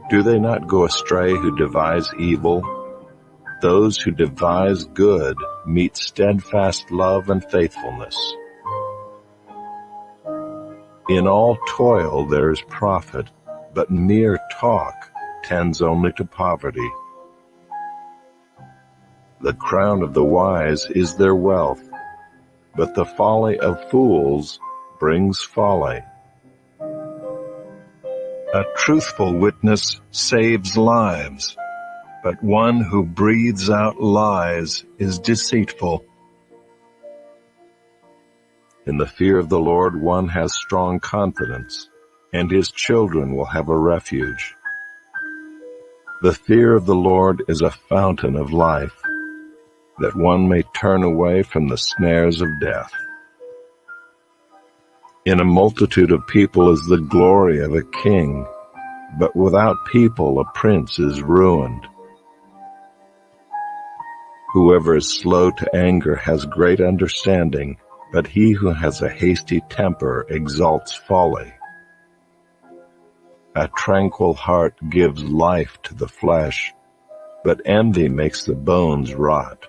Do they not go astray who devise evil? Those who devise good meet steadfast love and faithfulness. In all toil there is profit, but mere talk tends only to poverty. The crown of the wise is their wealth, but the folly of fools brings folly. A truthful witness saves lives, but one who breathes out lies is deceitful. In the fear of the Lord one has strong confidence, and his children will have a refuge. The fear of the Lord is a fountain of life, that one may turn away from the snares of death. In a multitude of people is the glory of a king, but without people a prince is ruined. Whoever is slow to anger has great understanding, but he who has a hasty temper exalts folly. A tranquil heart gives life to the flesh, but envy makes the bones rot.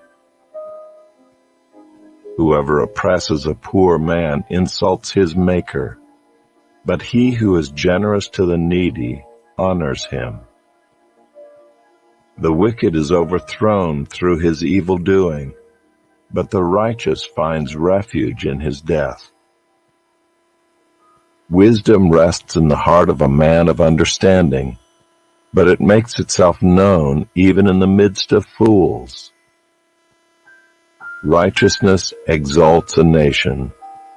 Whoever oppresses a poor man insults his maker, but he who is generous to the needy honors him. The wicked is overthrown through his evil doing, but the righteous finds refuge in his death. Wisdom rests in the heart of a man of understanding, but it makes itself known even in the midst of fools. Righteousness exalts a nation,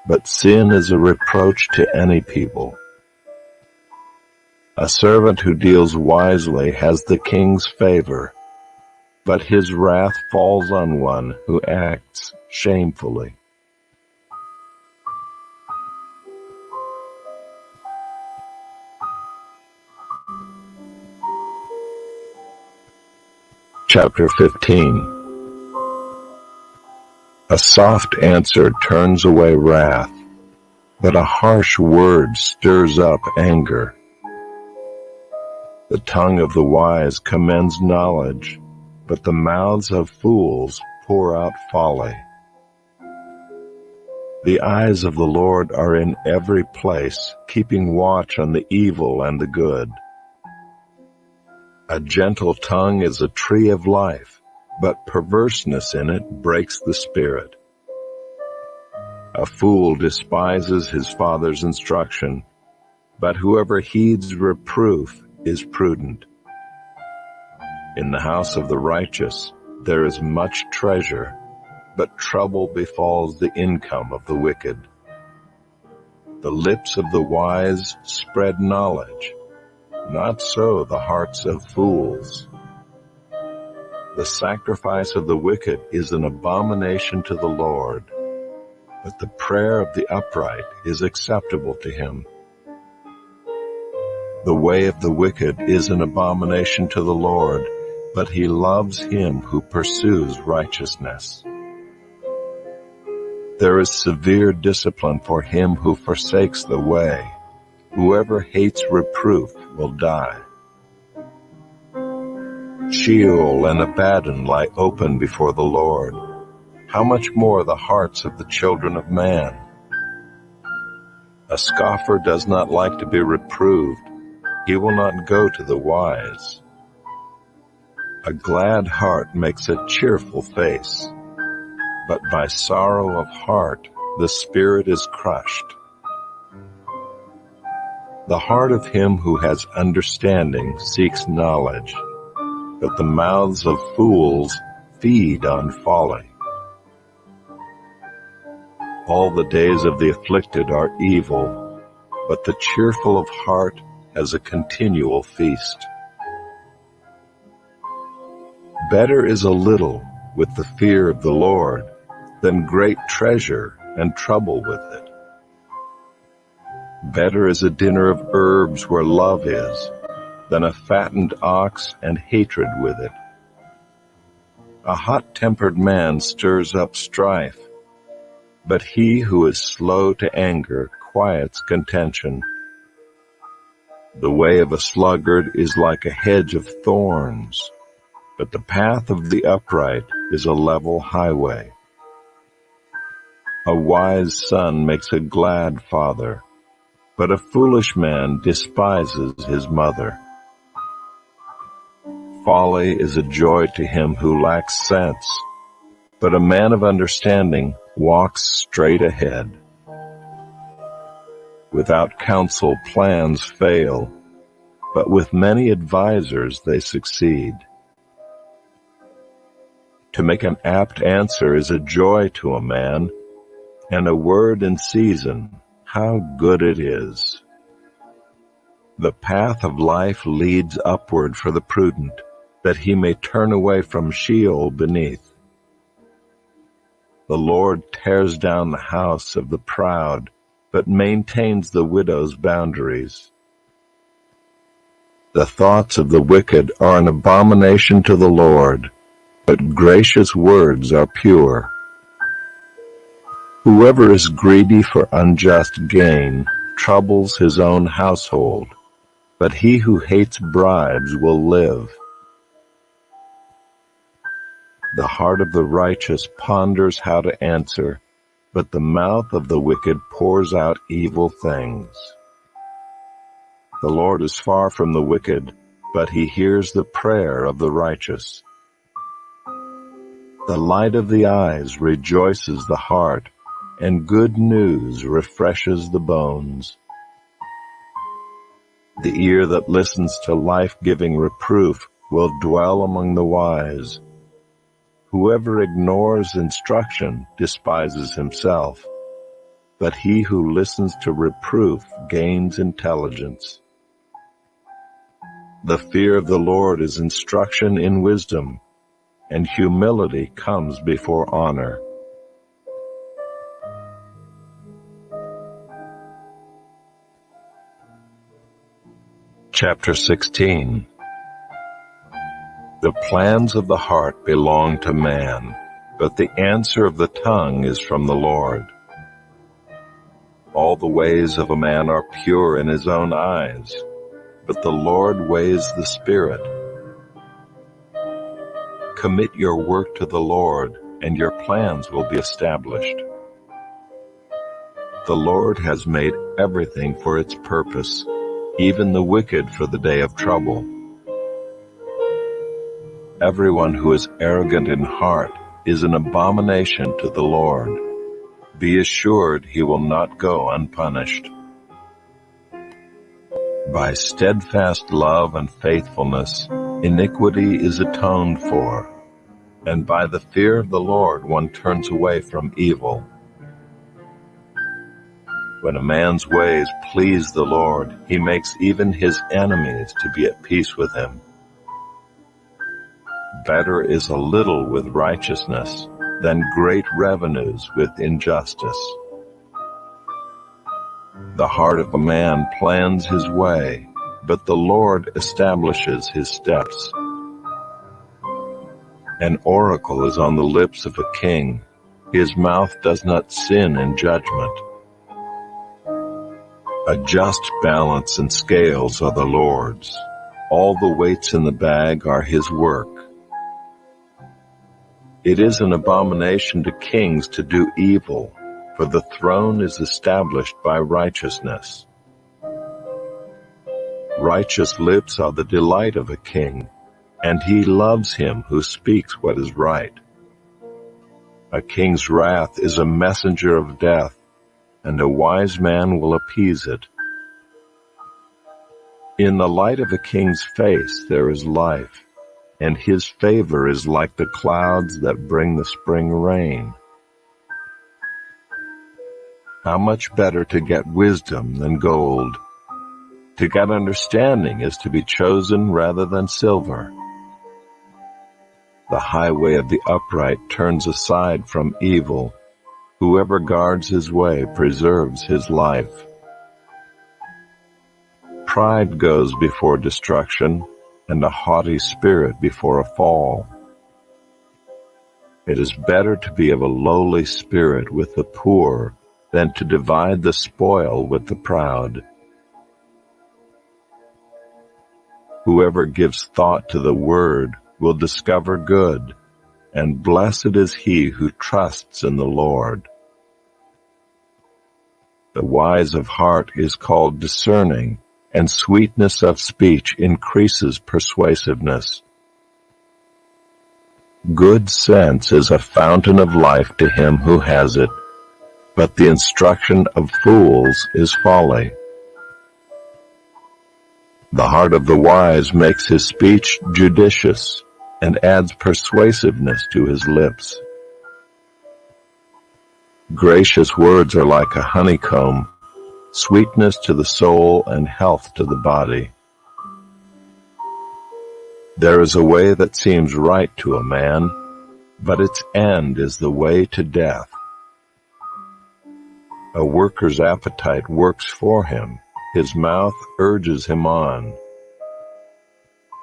but sin is a reproach to any people. A servant who deals wisely has the king's favor, but his wrath falls on one who acts shamefully. Chapter 15. A soft answer turns away wrath, but a harsh word stirs up anger. The tongue of the wise commends knowledge, but the mouths of fools pour out folly. The eyes of the Lord are in every place, keeping watch on the evil and the good. A gentle tongue is a tree of life, but perverseness in it breaks the spirit. A fool despises his father's instruction, but whoever heeds reproof is prudent. In the house of the righteous there is much treasure, but trouble befalls the income of the wicked. The lips of the wise spread knowledge, not so the hearts of fools. The sacrifice of the wicked is an abomination to the Lord, but the prayer of the upright is acceptable to him. The way of the wicked is an abomination to the Lord, but he loves him who pursues righteousness. There is severe discipline for him who forsakes the way. Whoever hates reproof will die. Sheol and Abaddon lie open before the Lord. How much more the hearts of the children of man? A scoffer does not like to be reproved, He will not go to the wise. A glad heart makes a cheerful face, but by sorrow of heart the spirit is crushed. The heart of him who has understanding seeks knowledge, but the mouths of fools feed on folly. All the days of the afflicted are evil, but the cheerful of heart has a continual feast. Better is a little with the fear of the Lord than great treasure and trouble with it. Better is a dinner of herbs where love is than a fattened ox and hatred with it. A hot-tempered man stirs up strife, but he who is slow to anger quiets contention. The way of a sluggard is like a hedge of thorns, but the path of the upright is a level highway. A wise son makes a glad father, but a foolish man despises his mother. Folly is a joy to him who lacks sense, but a man of understanding walks straight ahead. Without counsel plans fail, but with many advisers they succeed. To make an apt answer is a joy to a man, and a word in season, how good it is. The path of life leads upward for the prudent, that he may turn away from Sheol beneath. The Lord tears down the house of the proud, but maintains the widow's boundaries. The thoughts of the wicked are an abomination to the Lord, but gracious words are pure. Whoever is greedy for unjust gain troubles his own household, but he who hates bribes will live. The heart of the righteous ponders how to answer, but the mouth of the wicked pours out evil things. The Lord is far from the wicked, but he hears the prayer of the righteous. The light of the eyes rejoices the heart, and good news refreshes the bones. The ear that listens to life-giving reproof will dwell among the wise. Whoever ignores instruction despises himself, but he who listens to reproof gains intelligence. The fear of the Lord is instruction in wisdom, and humility comes before honor. Chapter 16. The plans of the heart belong to man, but the answer of the tongue is from the Lord. All the ways of a man are pure in his own eyes, but the Lord weighs the spirit. Commit your work to the Lord, and your plans will be established. The Lord has made everything for its purpose, even the wicked for the day of trouble. Everyone who is arrogant in heart is an abomination to the Lord. Be assured he will not go unpunished. By steadfast love and faithfulness, iniquity is atoned for, and by the fear of the Lord one turns away from evil. When a man's ways please the Lord, he makes even his enemies to be at peace with him. Better is a little with righteousness than great revenues with injustice. The heart of a man plans his way, but the Lord establishes his steps. An oracle is on the lips of a king. His mouth does not sin in judgment. A just balance and scales are the Lord's. All the weights in the bag are his work. It is an abomination to kings to do evil, for the throne is established by righteousness. Righteous lips are the delight of a king, and he loves him who speaks what is right. A king's wrath is a messenger of death, and a wise man will appease it. In the light of a king's face there is life, and his favor is like the clouds that bring the spring rain. How much better to get wisdom than gold? To get understanding is to be chosen rather than silver. The highway of the upright turns aside from evil. Whoever guards his way preserves his life. Pride goes before destruction, and a haughty spirit before a fall. It is better to be of a lowly spirit with the poor than to divide the spoil with the proud. Whoever gives thought to the word will discover good, and blessed is he who trusts in the Lord. The wise of heart is called discerning, and sweetness of speech increases persuasiveness. Good sense is a fountain of life to him who has it, but the instruction of fools is folly. The heart of the wise makes his speech judicious, and adds persuasiveness to his lips. Gracious words are like a honeycomb, sweetness to the soul and health to the body. There is a way that seems right to a man, but its end is the way to death. A worker's appetite works for him, his mouth urges him on.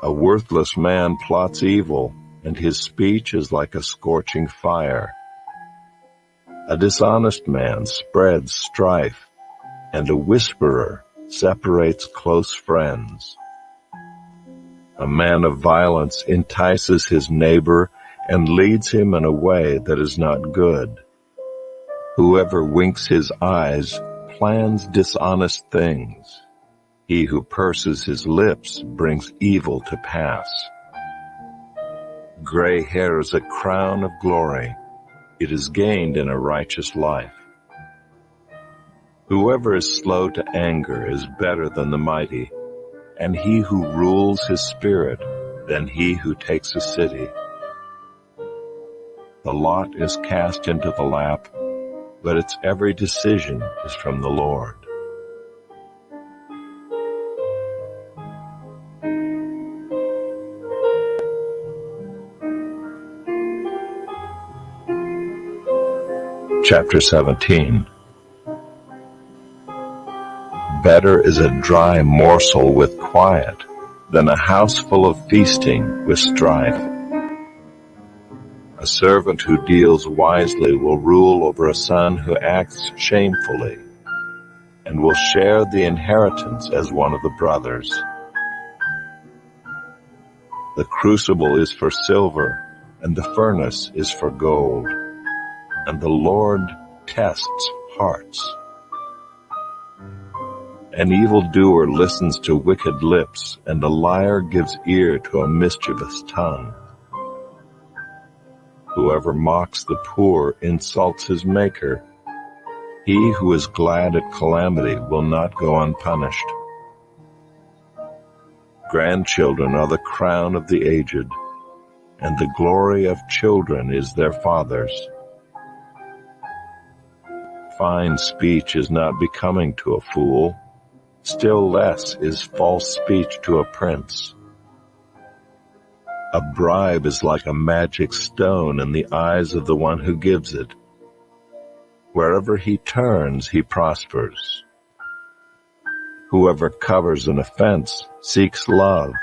A worthless man plots evil, and his speech is like a scorching fire. A dishonest man spreads strife, and a whisperer separates close friends. A man of violence entices his neighbor and leads him in a way that is not good. Whoever winks his eyes plans dishonest things. He who purses his lips brings evil to pass. Gray hair is a crown of glory. It is gained in a righteous life. Whoever is slow to anger is better than the mighty, and he who rules his spirit than he who takes a city. The lot is cast into the lap, but its every decision is from the Lord. Chapter 17. Better is a dry morsel with quiet than a house full of feasting with strife. A servant who deals wisely will rule over a son who acts shamefully, and will share the inheritance as one of the brothers. The crucible is for silver, and the furnace is for gold, and the Lord tests hearts. An evildoer listens to wicked lips, and a liar gives ear to a mischievous tongue. Whoever mocks the poor insults his maker. He who is glad at calamity will not go unpunished. Grandchildren are the crown of the aged, and the glory of children is their fathers. Fine speech is not becoming to a fool, still less is false speech to a prince. A bribe is like a magic stone in the eyes of the one who gives it. Wherever he turns, he prospers. Whoever covers an offense seeks love,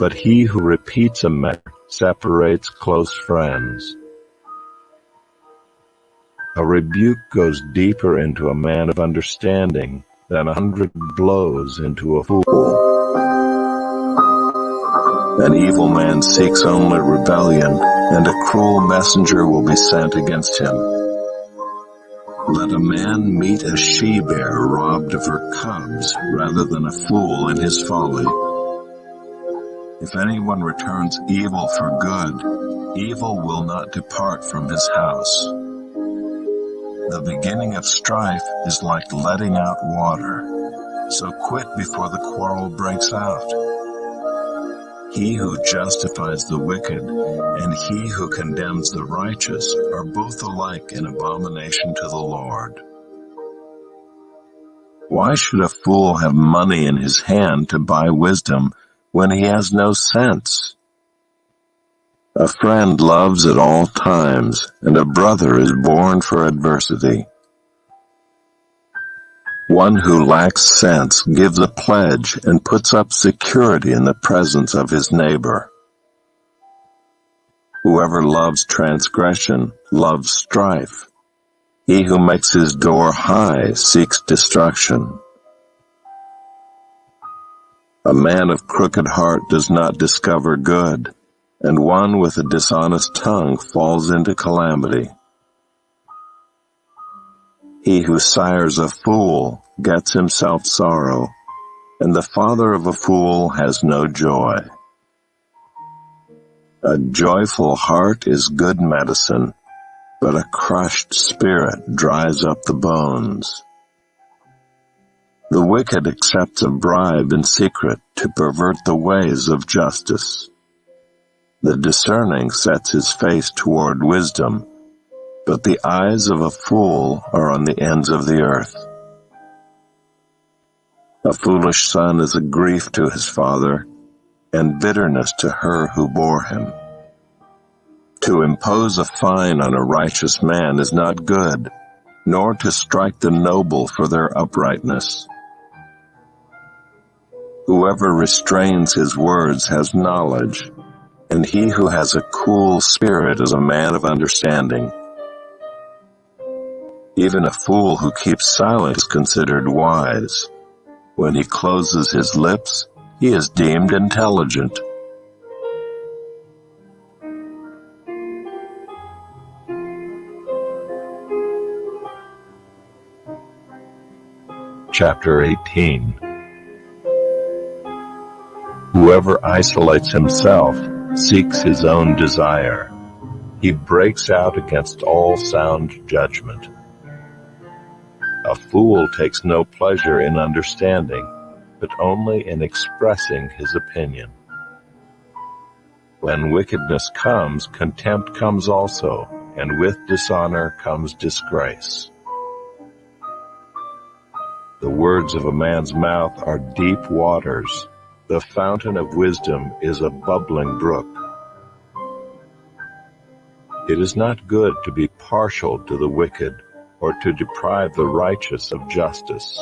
but he who repeats a matter separates close friends. A rebuke goes deeper into a man of understanding than 100 blows into a fool. An evil man seeks only rebellion, and a cruel messenger will be sent against him. Let a man meet a she-bear robbed of her cubs rather than a fool in his folly. If anyone returns evil for good, evil will not depart from his house. The beginning of strife is like letting out water, so quit before the quarrel breaks out. He who justifies the wicked and he who condemns the righteous are both alike an abomination to the Lord. Why should a fool have money in his hand to buy wisdom when he has no sense? A friend loves at all times, and a brother is born for adversity. One who lacks sense gives a pledge and puts up security in the presence of his neighbor. Whoever loves transgression loves strife. He who makes his door high seeks destruction. A man of crooked heart does not discover good, and one with a dishonest tongue falls into calamity. He who sires a fool gets himself sorrow, and the father of a fool has no joy. A joyful heart is good medicine, but a crushed spirit dries up the bones. The wicked accepts a bribe in secret to pervert the ways of justice. The discerning sets his face toward wisdom, but the eyes of a fool are on the ends of the earth. A foolish son is a grief to his father, and bitterness to her who bore him. To impose a fine on a righteous man is not good, nor to strike the noble for their uprightness. Whoever restrains his words has knowledge, and he who has a cool spirit is a man of understanding. Even a fool who keeps silent is considered wise. When he closes his lips, he is deemed intelligent. Chapter 18. Whoever isolates himself seeks his own desire. He breaks out against all sound judgment. A fool takes no pleasure in understanding, but only in expressing his opinion. When wickedness comes, contempt comes also, and with dishonor comes disgrace. The words of a man's mouth are deep waters. The fountain of wisdom is a bubbling brook. It is not good to be partial to the wicked, or to deprive the righteous of justice.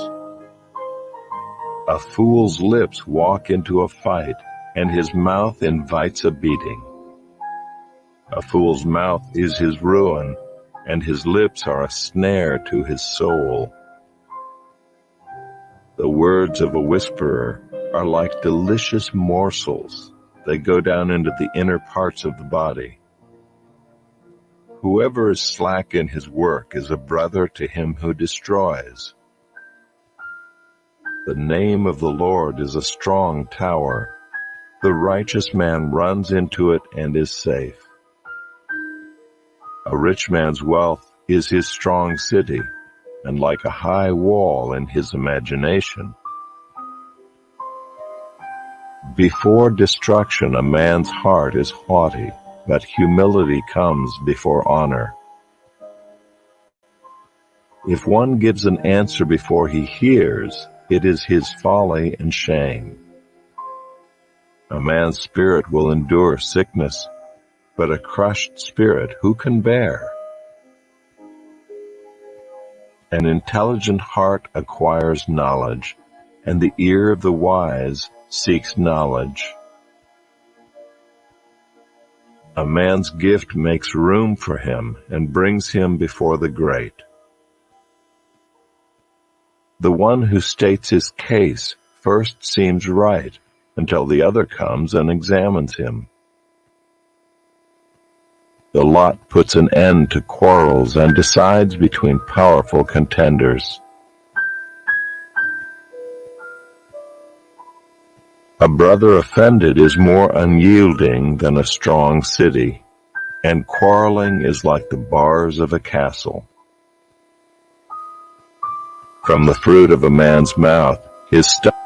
A fool's lips walk into a fight, and his mouth invites a beating. A fool's mouth is his ruin, and his lips are a snare to his soul. The words of a whisperer are like delicious morsels. They go down into the inner parts of the body. Whoever is slack in his work is a brother to him who destroys. The name of the Lord is a strong tower. The righteous man runs into it and is safe. A rich man's wealth is his strong city, and like a high wall in his imagination. Before destruction, a man's heart is haughty, but humility comes before honor. If one gives an answer before he hears, it is his folly and shame. A man's spirit will endure sickness, but a crushed spirit who can bear? An intelligent heart acquires knowledge, and the ear of the wise seeks knowledge. A man's gift makes room for him and brings him before the great. The one who states his case first seems right until the other comes and examines him. The lot puts an end to quarrels and decides between powerful contenders. A brother offended is more unyielding than a strong city, and quarreling is like the bars of a castle. From the fruit of a man's mouth, his stomach